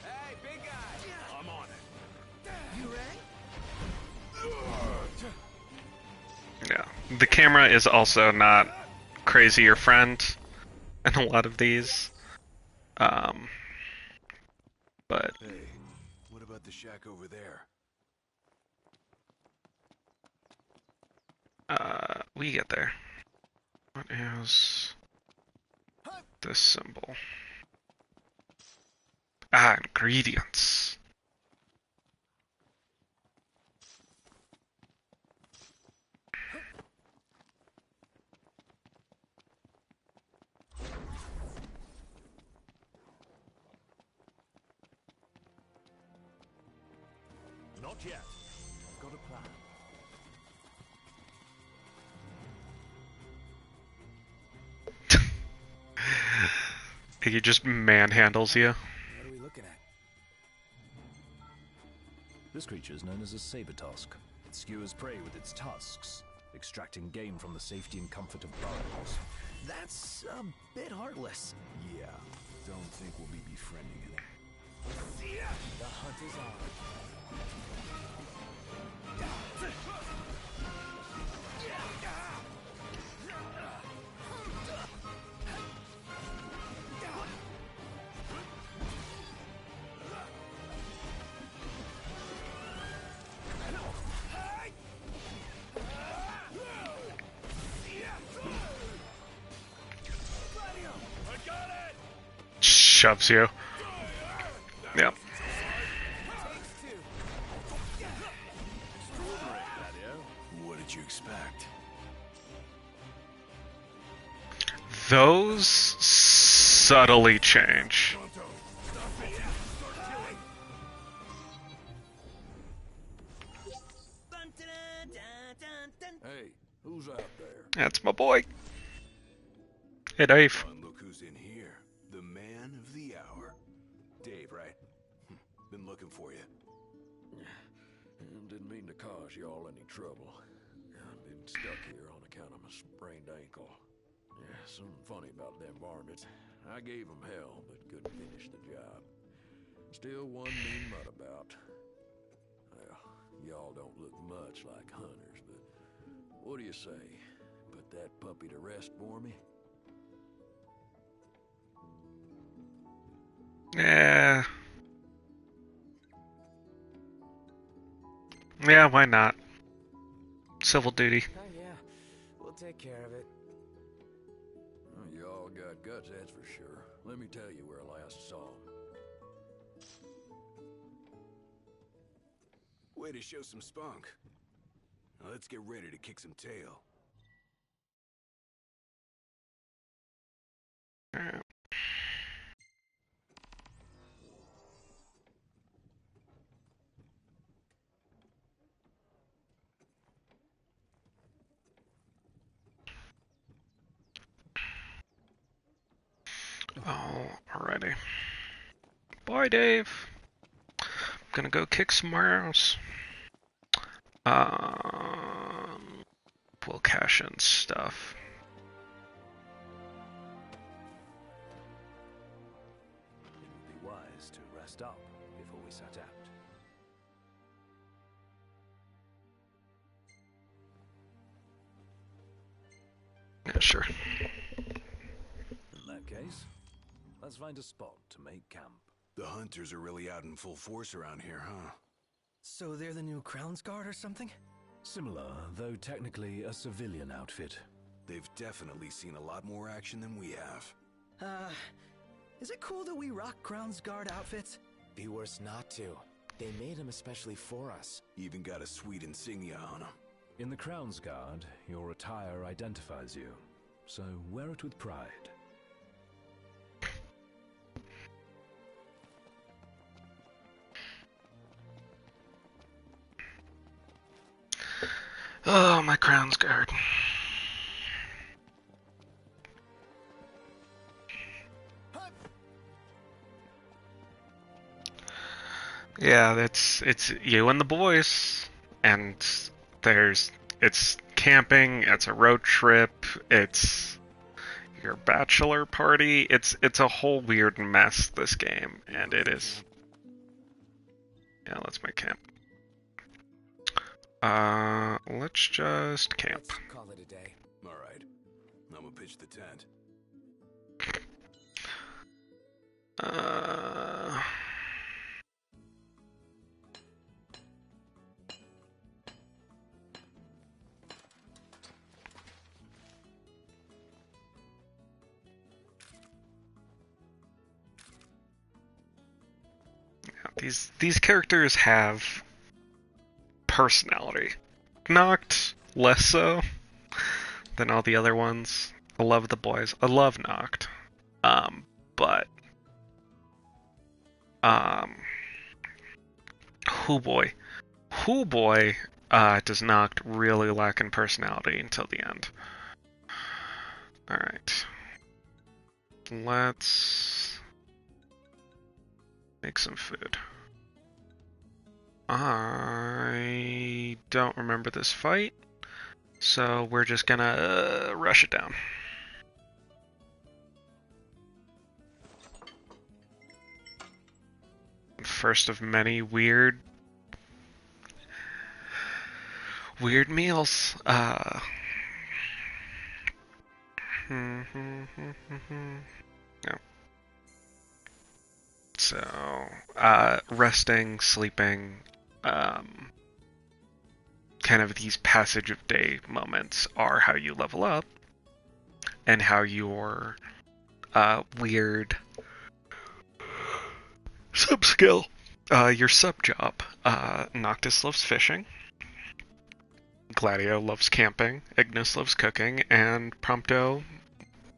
Hey, big guy! I'm on it. You ready? Yeah. The camera is also not crazy your friend in a lot of these. But Hey, what about the shack over there? we get there. What is this symbol? Ah, ingredients. Not yet. I've got a plan. He just manhandles you. What are we looking at? This creature is known as a saber tusk. It skewers prey with its tusks, extracting game from the safety and comfort of burrows. That's a bit heartless. Yeah, don't think we'll be befriending it. The hunt is on. Shoves you. Yep. What did you expect? Those subtly change. Hey, who's out there? That's my boy. Hey, Dave. And look who's in here. The man of the hour. Dave, right? Been looking for you. Didn't mean to cause y'all any trouble. I've been stuck here on account of my sprained ankle. Yeah, something funny about them varmints. I gave them hell, but couldn't finish the job. Still one mean mutt about. Well, y'all don't look much like hunters, but what do you say? Put that puppy to rest for me? Yeah. Yeah, why not? Civil duty. Oh yeah, we'll take care of it. Well, y'all got guts, that's for sure. Let me tell you where I last saw him. Way to show some spunk. Now let's get ready to kick some tail. Alright. Alrighty. Bye, Dave. I'm gonna go kick some ass. We'll cash in stuff. It would be wise to rest up before we set out. Yeah, sure. In that case, let's find a spot to make camp. The hunters are really out in full force around here, huh? So they're the new Crown's Guard or something? Similar, though technically a civilian outfit. They've definitely seen a lot more action than we have. Is it cool that we rock Crown's Guard outfits? Be worse not to. They made them especially for us. Even got a sweet insignia on them. In the Crown's Guard, your attire identifies you, so wear it with pride. Oh, my Crown's Guard. Yeah, it's you and the boys, and it's camping, it's a road trip, it's your bachelor party. It's a whole weird mess, this game, and it is. Yeah, let's make camp. Let's just camp. Let's call it a day. Alright. I'm gonna pitch the tent. These characters have personality. Noct less so than all the other ones. I love the boys. I love Noct. But Who boy does Noct really lack in personality until the end. Alright. Let's make some food. I don't remember this fight, so we're just gonna rush it down. First of many weird meals. No. So, resting, sleeping, kind of these passage of day moments are how you level up, and how your weird sub-skill, your sub-job. Noctis loves fishing, Gladio loves camping, Ignis loves cooking, and Prompto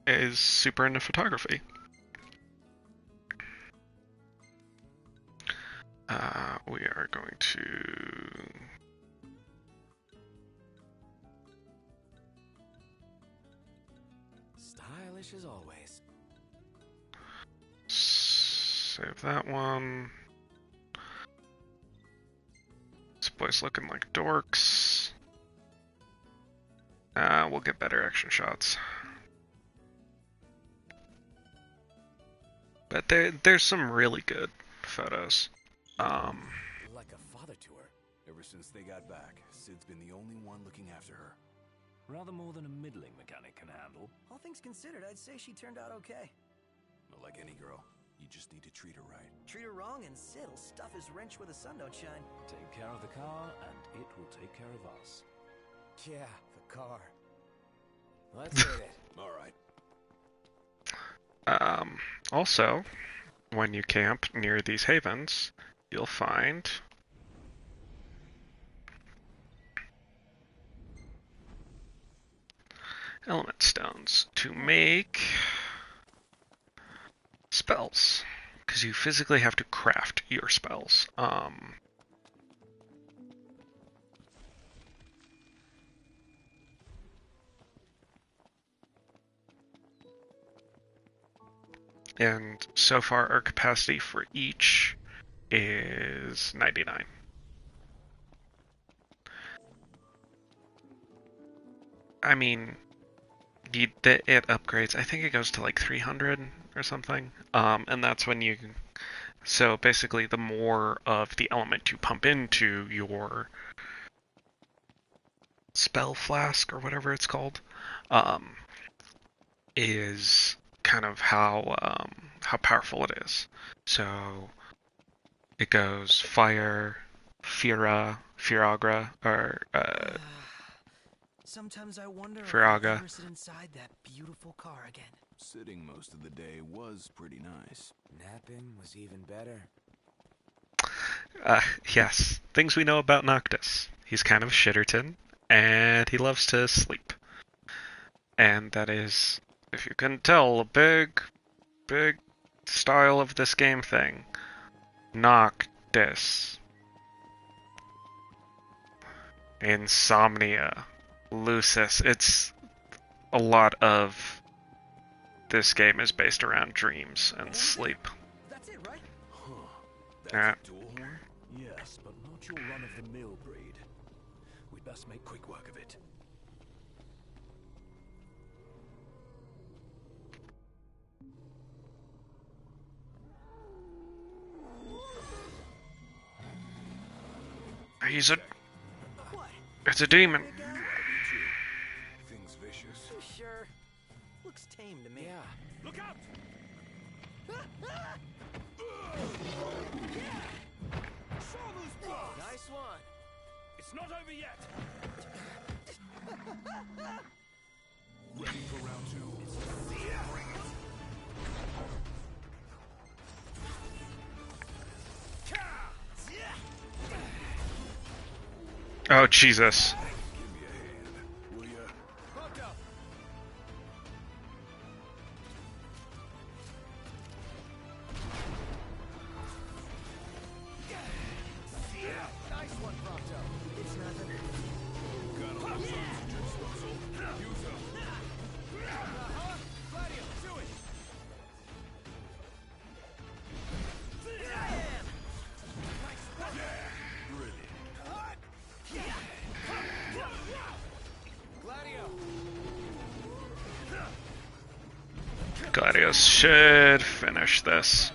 is super into photography. We are going to stylish as always. Save that one. This boy's looking like dorks. We'll get better action shots. But there's some really good photos. Like a father to her. Ever since they got back, Sid's been the only one looking after her. Rather more than a middling mechanic can handle. All things considered, I'd say she turned out okay. But like any girl, you just need to treat her right. Treat her wrong and Sid'll stuff his wrench where the sun don't shine. Take care of the car, and it will take care of us. Yeah, the car. Let's hit it. Alright. Also, when you camp near these havens, you'll find element stones to make spells, because you physically have to craft your spells. And so far our capacity for each is 99. I mean, it upgrades. I think it goes to like 300 or something. And that's when you... So basically, the more of the element you pump into your spell flask, or whatever it's called, is kind of how powerful it is. So it goes fire, Firagra, or Sometimes I wonder if I'll Firaga. ever sit inside that beautiful car again. Sitting most of the day was pretty nice. Napping was even better. Yes, things we know about Noctis. He's kind of a shitterton, and he loves to sleep. And that is, if you couldn't tell, a big style of this game thing. Noctis. Insomnia. Lucis. It's a lot of this game is based around dreams and sleep. That's it, right? Huh. That's Yeah. a dual horn? Yes, but not your run-of-the-mill breed. We'd best make quick work of it. He's a. What? It's a demon. Big guy? Thing's vicious. You sure? Looks tame to me. Yeah. Look out! Nice one. It's not over yet! Ready for round two. Oh, Jesus. Give me a hand, will ya? Pronto. Nice one, Pronto. It's nothing. Got a little substitute, Russell. Use 'em. Uh-huh. Gladio, do it. Gladio. Gladius should finish this.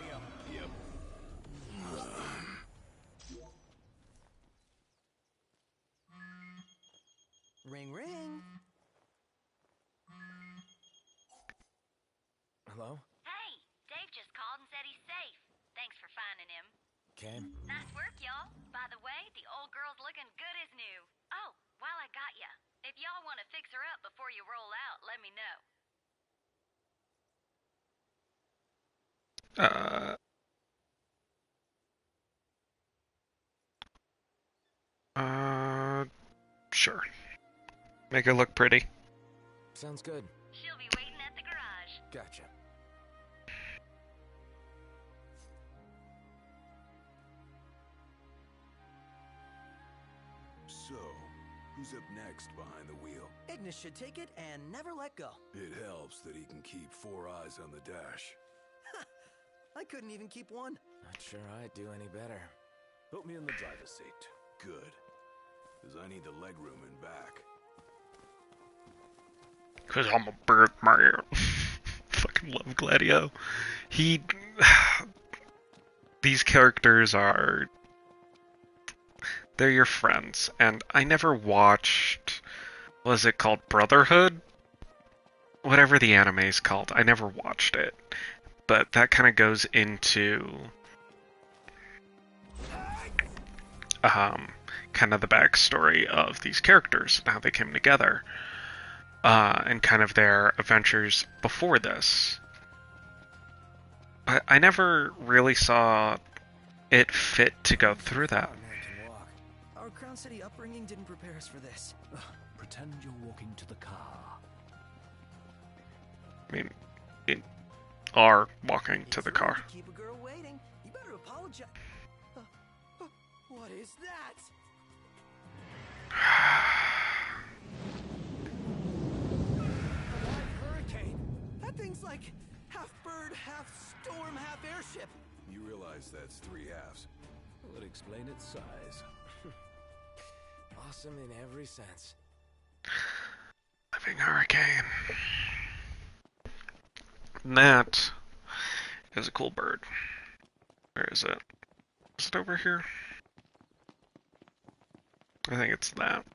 Ring, ring. Hello? Hey, Dave just called and said he's safe. Thanks for finding him. Okay. Nice work, y'all. By the way, the old girl's looking good as new. Oh, while I got ya, if y'all want to fix her up before you roll out, let me know. Uh. Sure. Make it look pretty. Sounds good. She'll be waiting at the garage. Gotcha. So, who's up next behind the wheel? Ignis should take it and never let go. It helps that he can keep 4 eyes on the dash. I couldn't even keep one. Not sure I'd do any better. Put me in the driver's seat. Good. Because I need the legroom in back. Cause I'm a bird man. Fucking love Gladio. He. These characters are. They're your friends, and I never watched. What is it called? Brotherhood? Whatever the anime is called. I never watched it. But that kind of goes into. Kind of the backstory of these characters and how they came together. And kind of their adventures before this. But I never really saw it fit to go through that. Man can walk. Our Crown City upbringing didn't prepare us for this. Pretend you're walking to the car. I mean, you are walking to the car. Keep a girl waiting. You better apologize. What is that? A live hurricane. That thing's like half bird, half storm, half airship. You realize that's 3 halves. Would explain its size. Awesome in every sense. Living hurricane. And that is a cool bird. Where is it? Is it over here? I think it's that.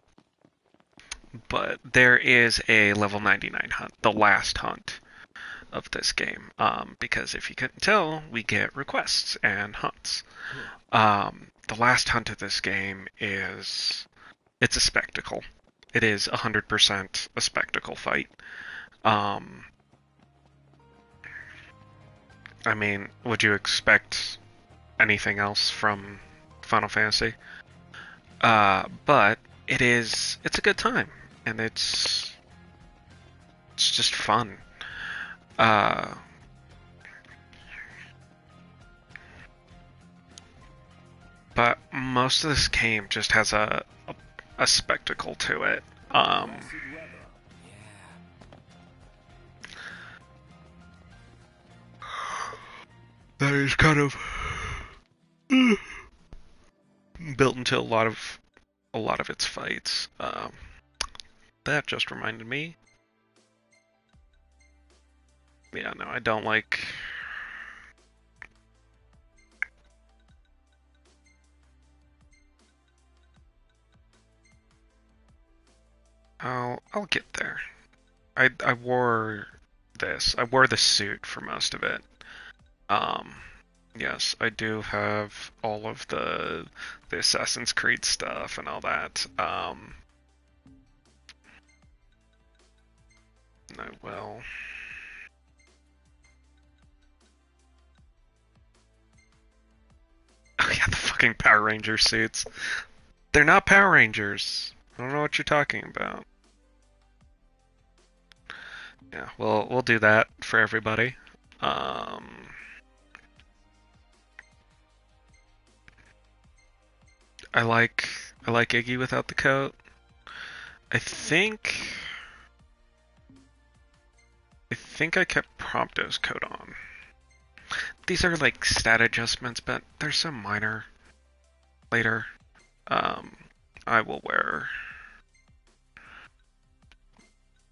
But there is a level 99 hunt, the last hunt, of this game, because if you couldn't tell, we get requests and hunts. The last hunt of this game it's a spectacle. It is 100% a spectacle fight. I mean, would you expect anything else from Final Fantasy? But it's a good time, and it's just fun. Uh, but most of this game just has a spectacle to it. That is kind of built into a lot of its fights. That just reminded me. Yeah, no, I don't like. I'll get there. I wore this. I wore the suit for most of it. Yes, I do have all of the Assassin's Creed stuff and all that. I will. Oh yeah, the fucking Power Ranger suits. They're not Power Rangers. I don't know what you're talking about. Yeah, well, we'll do that for everybody. I like Iggy without the coat. I think I kept Prompto's coat on. These are like stat adjustments, but they're so minor. Later, I will wear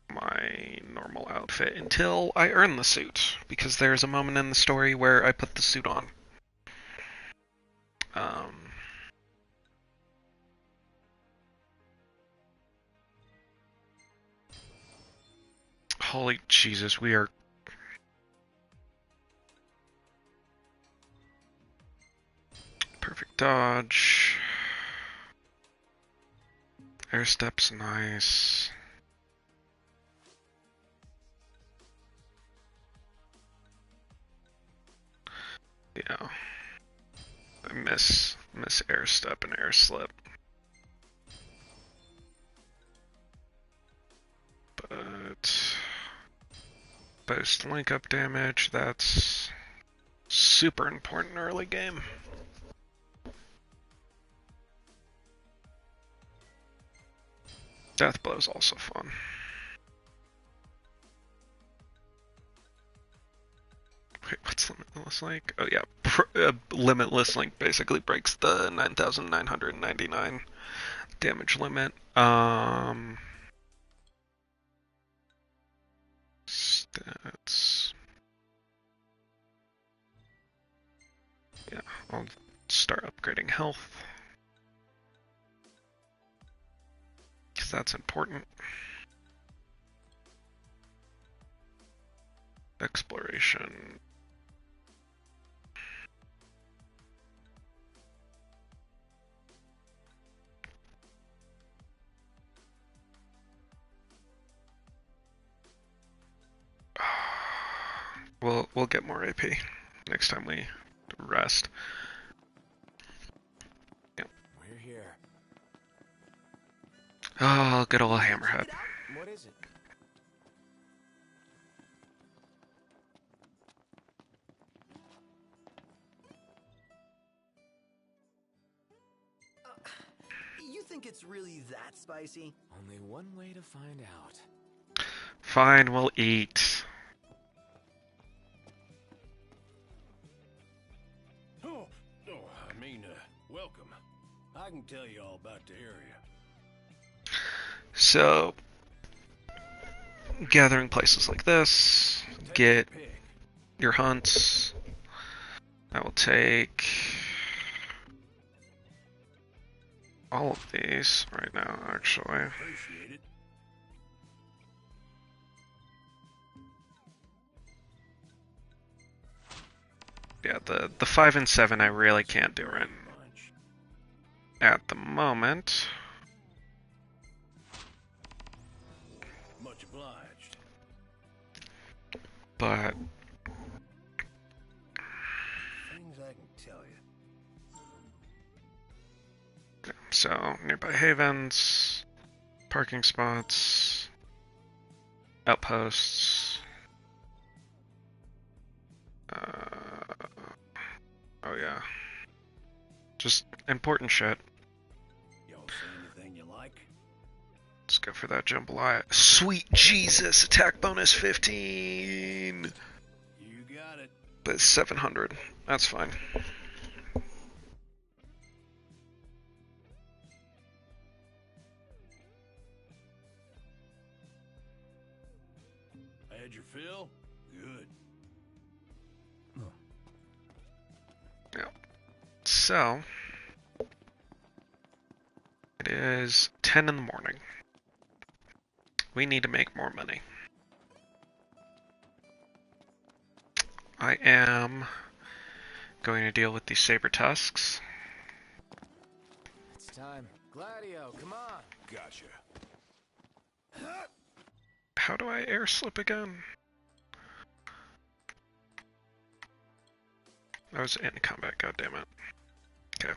my normal outfit until I earn the suit, because there's a moment in the story where I put the suit on. Holy Jesus, we are... Perfect dodge. Air step's nice. Yeah. I miss air step and air slip. But boost link up damage, that's super important early game. Death blow's also fun. Wait, what's Limitless Link? Oh yeah, Limitless Link basically breaks the 9,999 damage limit. Stats. Yeah, I'll start upgrading health, because that's important. Exploration. We'll get more AP next time we rest. Yep. We're here. Oh, good old Hammerhead. What is it? You think it's really that spicy? Only one way to find out. Fine, we'll eat. Welcome. I can tell you all about the area. So, gathering places like this, get your hunts. I will take all of these right now, actually. Appreciate it. Yeah, the 5 and 7 I really can't do right Bunch. at the moment. Much obliged. But Things I can tell you. so nearby havens, parking spots, outposts. Oh yeah, just important shit. Y'all see anything you like? Let's go for that jambalaya. Sweet Jesus, attack bonus 15, You got it. but it's 700. That's fine. Had your fill? Good. So it is 10 in the morning. We need to make more money. I am going to deal with these saber tusks. It's time. Gladio, come on. Gotcha. How do I air slip again? I was in combat, goddammit. Okay.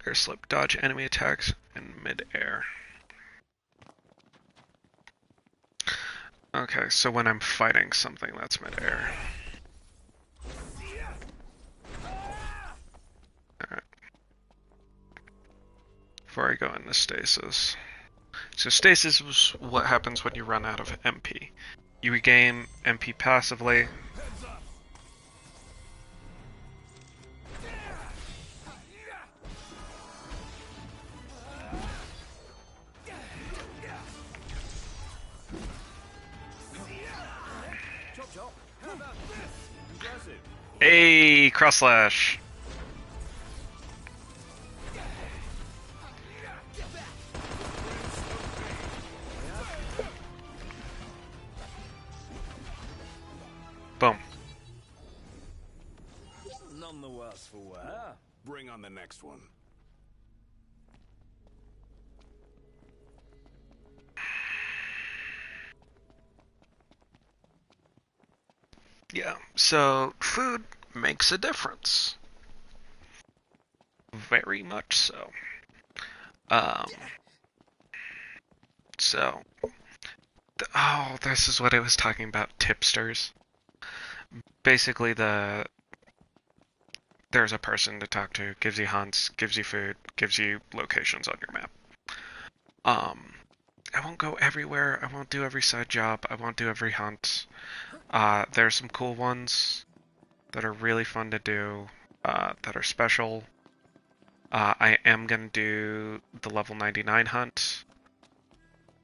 Air slip, dodge enemy attacks in mid-air. Okay, so when I'm fighting something that's mid-air. Alright. Before I go into stasis. So stasis is what happens when you run out of MP. You regain MP passively. Joe, how about this? Impressive. Hey, cross slash. Boom. None the worse for wear. Bring on the next one. Yeah, so food makes a difference. Very much so. Um, so, oh, this is what I was talking about, tipsters. Basically, there's a person to talk to, gives you hunts, gives you food, gives you locations on your map. I won't go everywhere, I won't do every side job, I won't do every hunt. There's some cool ones that are really fun to do, that are special. I am gonna do the level 99 hunt.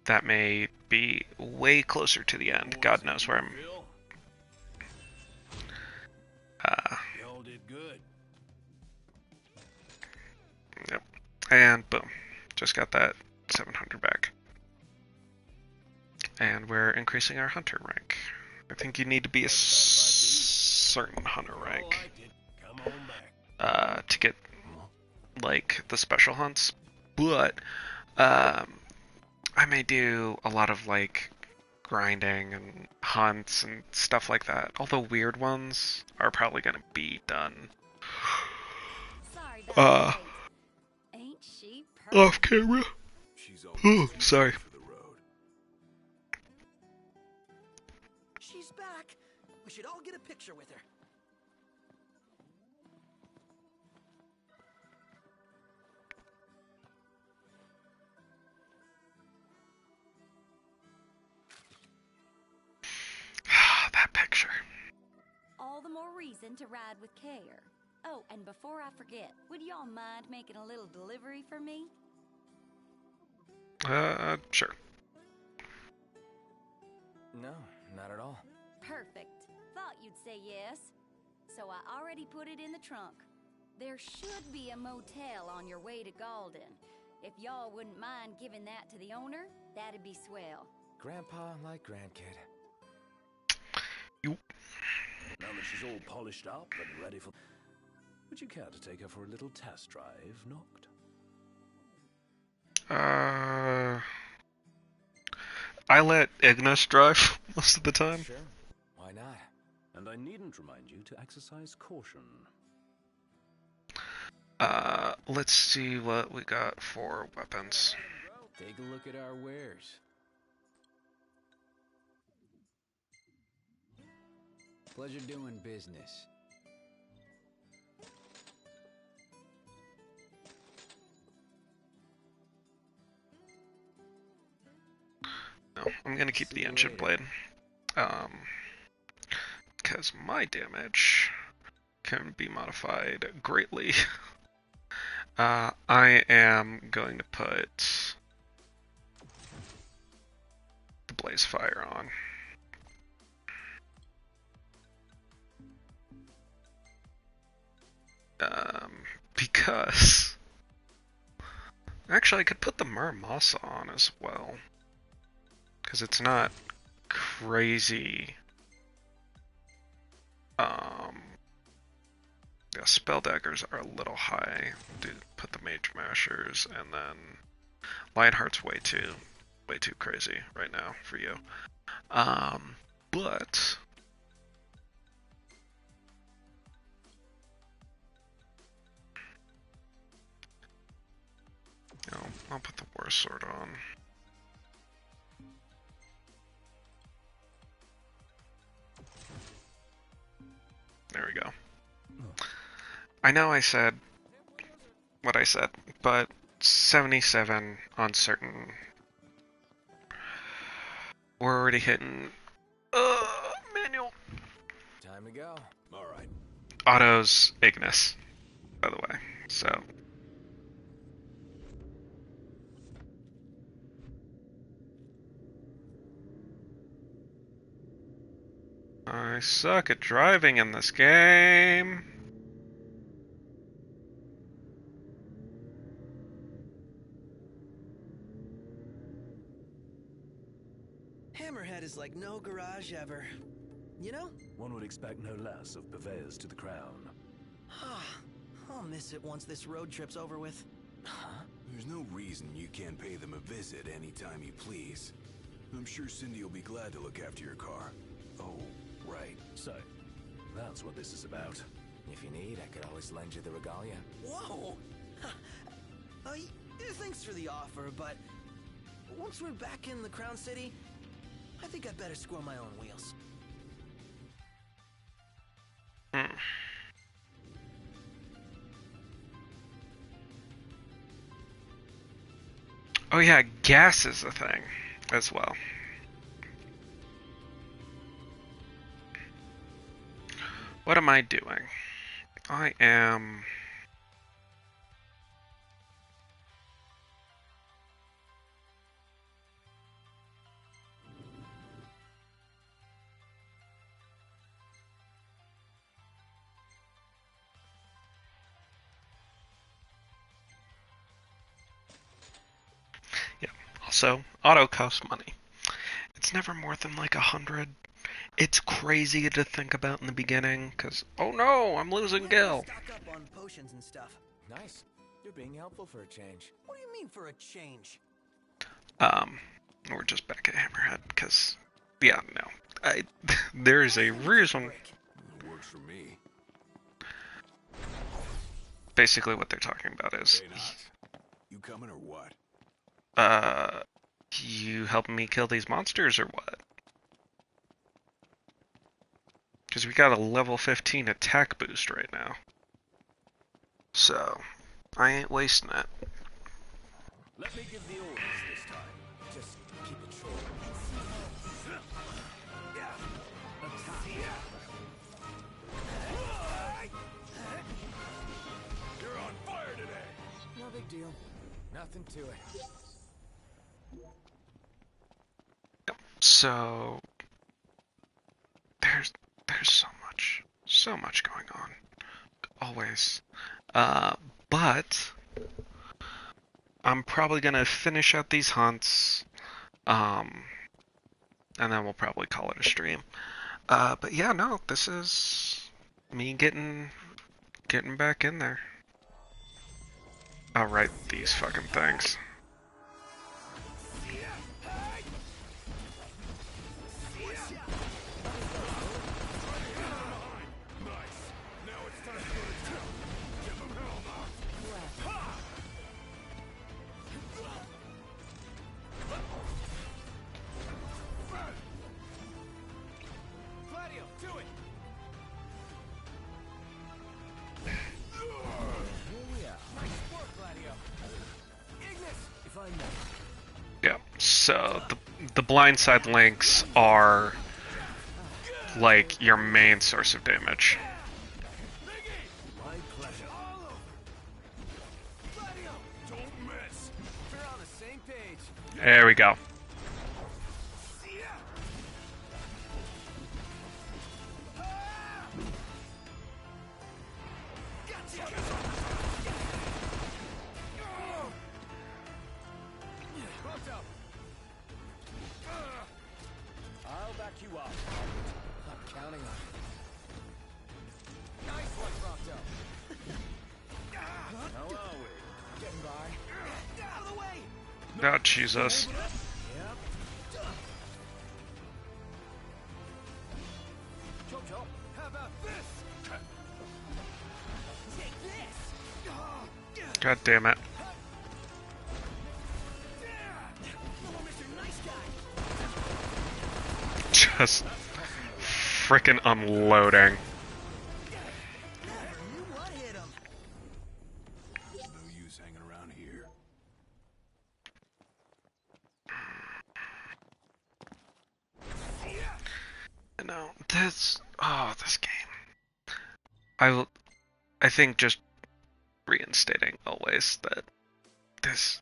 That may be way closer to the end. God knows where I'm. Bill, y'all did good. Yep. And boom. Just got that 700 back. And we're increasing our hunter rank. I think you need to be a certain hunter Y'all rank liked it. Come on back. to get like the special hunts. But I may do a lot of like grinding and hunts and stuff like that. All the weird ones are probably gonna be done Sorry about the wait. Ain't she perfect? off camera. She's Oh, almost too sorry. good for the road. She's back. We should all get a picture with her. That picture. All the more reason to ride with care. Oh, and before I forget, would y'all mind making a little delivery for me? Sure. No, not at all. Perfect. Thought you'd say yes. So I already put it in the trunk. There should be a motel on your way to Galden. If y'all wouldn't mind giving that to the owner, that'd be swell. Grandpa like grandkid. Now that she's all polished up and ready for... Would you care to take her for a little test drive, Noct? I let Ignis drive most of the time. Sure. Why not? And I needn't remind you to exercise caution. Let's see what we got for weapons. Take a look at our wares. Pleasure doing business. No, I'm gonna keep the engine blade. Because my damage can be modified greatly. I am going to put the blaze fire on. Because actually I could put the Muramasa on as well. Because it's not crazy. Yeah, spell daggers are a little high. Do put the mage mashers, and then Lionheart's way too crazy right now for you. But you know, I'll put the war sword on. There we go. I know I said what I said, but 77 on certain. We're already hitting. Manual. Time to go. All right. Auto's Ignis, by the way. So. I suck at driving in this game. Hammerhead is like no garage ever. You know? One would expect no less of purveyors to the crown. I'll miss it once this road trip's over with. Huh? There's no reason you can't pay them a visit anytime you please. I'm sure Cindy will be glad to look after your car. Oh, right. So, that's what this is about. If you need, I could always lend you the regalia. Whoa! Thanks for the offer, but once we're back in the Crown City, I think I'd better square my own wheels. Oh yeah, gas is a thing as well. What am I doing? I am... Yeah, also, auto costs money. It's never more than like 100. It's crazy to think about in the beginning, because, oh no, I'm losing Gil. Stock up on potions and stuff. Nice. You're being helpful for a change. What do you mean for a change? We're just back at Hammerhead, because, yeah, no. There is a reason. It works for me. Basically what they're talking about is, Say not. You coming or what? you helping me kill these monsters or what? Because we got a level 15 attack boost right now. So, I ain't wasting it. Let me give the orders this time. Just keep it short. You're on fire today. No big deal. Nothing to it. So, there's so much going on. Always. But I'm probably gonna finish out these hunts, and then we'll probably call it a stream. But yeah, no, this is me getting back in there. I'll write these fucking things. Yeah, so the blindside links are like your main source of damage. There we go. I'll back you up. I'm counting on it. Nice one, Prompto. How are we? Getting by. Out of the way! Oh, Jesus. Yep. Jojo, how about this? Take this! God damn it. Just frickin' unloading. There's no use hanging around here. No, this game. I think just reinstating always that this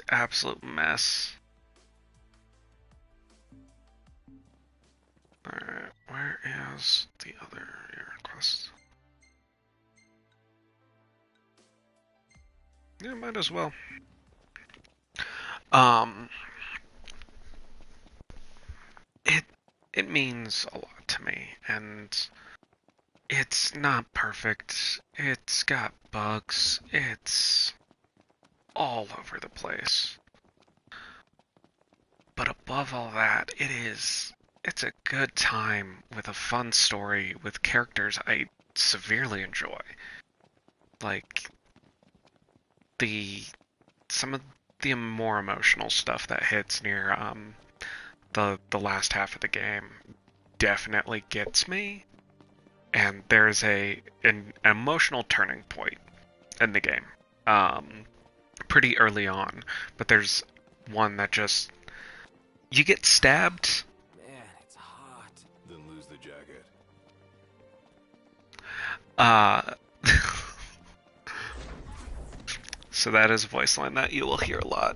absolute mess. Alright, where is the other request? Yeah, might as well. It means a lot to me, and it's not perfect. It's got bugs. It's all over the place. But above all that, it's a good time with a fun story with characters I severely enjoy. Like some of the more emotional stuff that hits near the last half of the game definitely gets me, and there's an emotional turning point in the game pretty early on, but there's one that just you get stabbed. Man, it's hot. Then lose the jacket. So that is a voice line that you will hear a lot,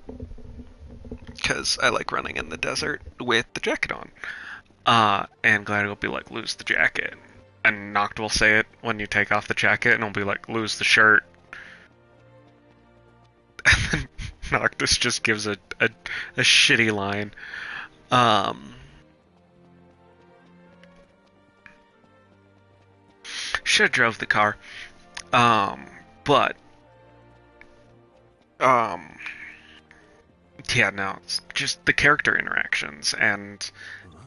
because I like running in the desert with the jacket on. And Glad will be like, lose the jacket. And Noct will say it when you take off the jacket, and he'll be like, lose the shirt. And then Noctis just gives a shitty line. Should have drove the car. But yeah, no, it's just the character interactions, and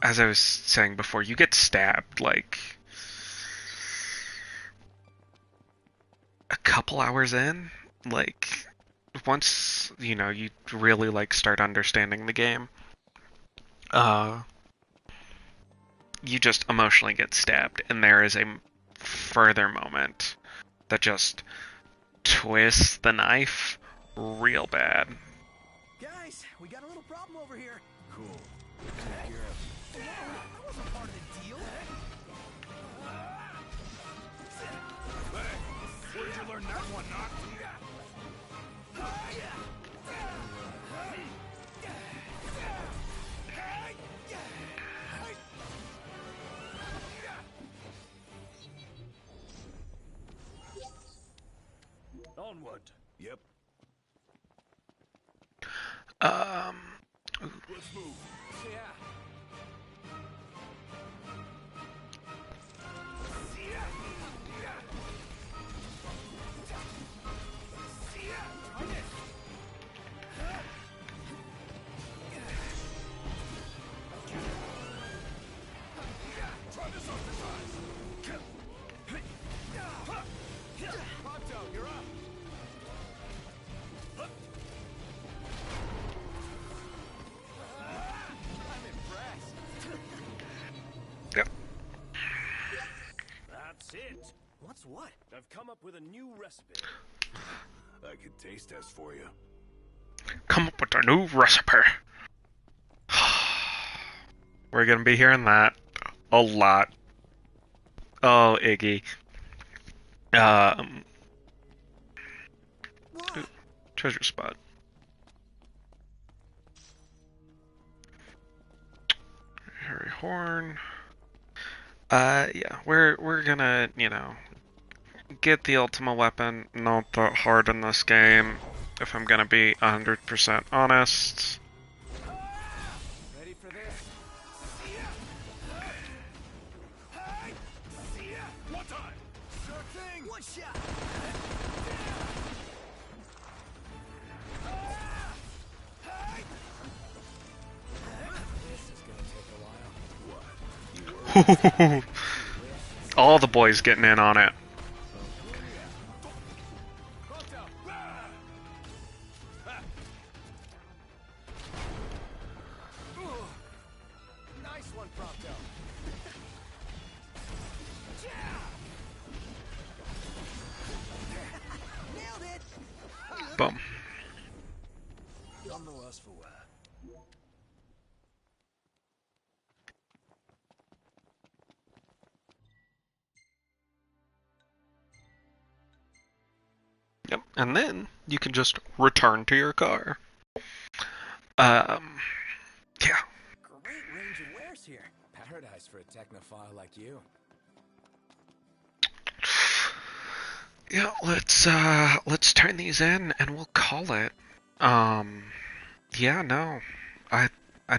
as I was saying before, you get stabbed like a couple hours in. Like once you really like start understanding the game, you just emotionally get stabbed, and there is a further moment that just twists the knife real bad. Guys, we got a little problem over here. Cool. That wasn't part of the deal. Where'd you learn that one, Noct? Onward. Yep. Let's move. Yeah. it. What's what? I've come up with a new recipe. I could taste test for you. Come up with a new recipe. We're gonna be hearing that a lot. Oh, Iggy. What? Treasure spot. Harry Horn. Yeah, we're gonna, get the ultimate weapon. Not that hard in this game, if I'm gonna be 100% honest. Ready for this? One time. Sure thing. One shot. This is gonna take a while. All the boys getting in on it. Nice one, Prompto. Nailed it. Boom. Don't know us for what. Yep. And then you can just return to your car. Yeah. Great range of wares here. Paradise for a technophile like you. Yeah, let's turn these in and we'll call it. Yeah, no. I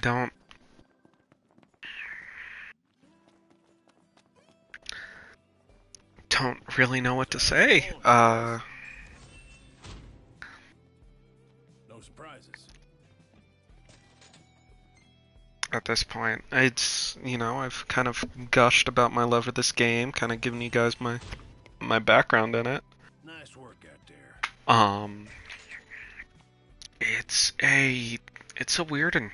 don't really know what to say. No surprises. At this point, it's, I've kind of gushed about my love of this game, kind of giving you guys my background in it. Nice work out there. It's a weird one.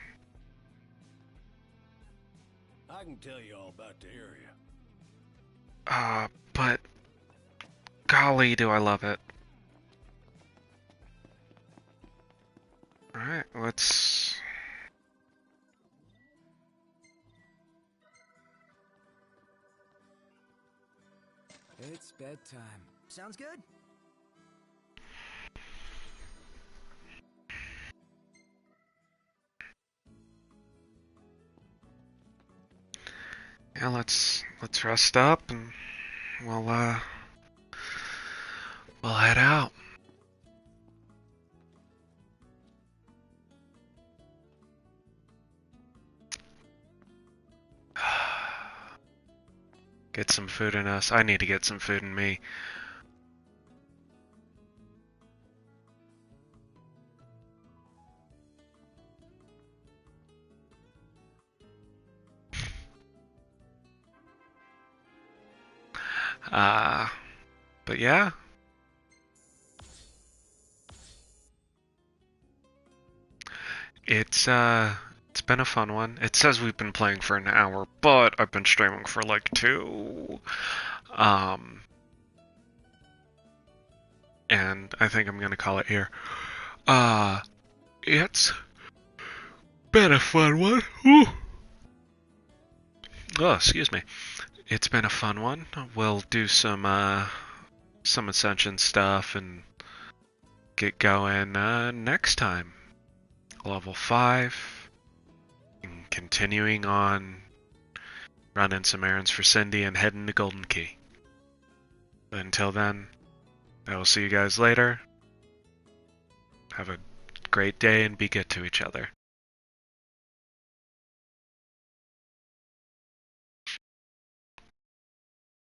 I can tell you all about the area. But golly, do I love it. Alright, let's... It's bedtime. Sounds good. Yeah, let's rest up and we'll head out. Get some food in us. I need to get some food in me. But yeah. It's been a fun one. It says we've been playing for an hour, but I've been streaming for like 2. And I think I'm gonna call it here. It's been a fun one. Whew. Oh, excuse me. It's been a fun one. We'll do some Ascension stuff and get going next time. Level 5. And continuing on running some errands for Cindy and heading to Golden Key. But until then, I will see you guys later. Have a great day and be good to each other.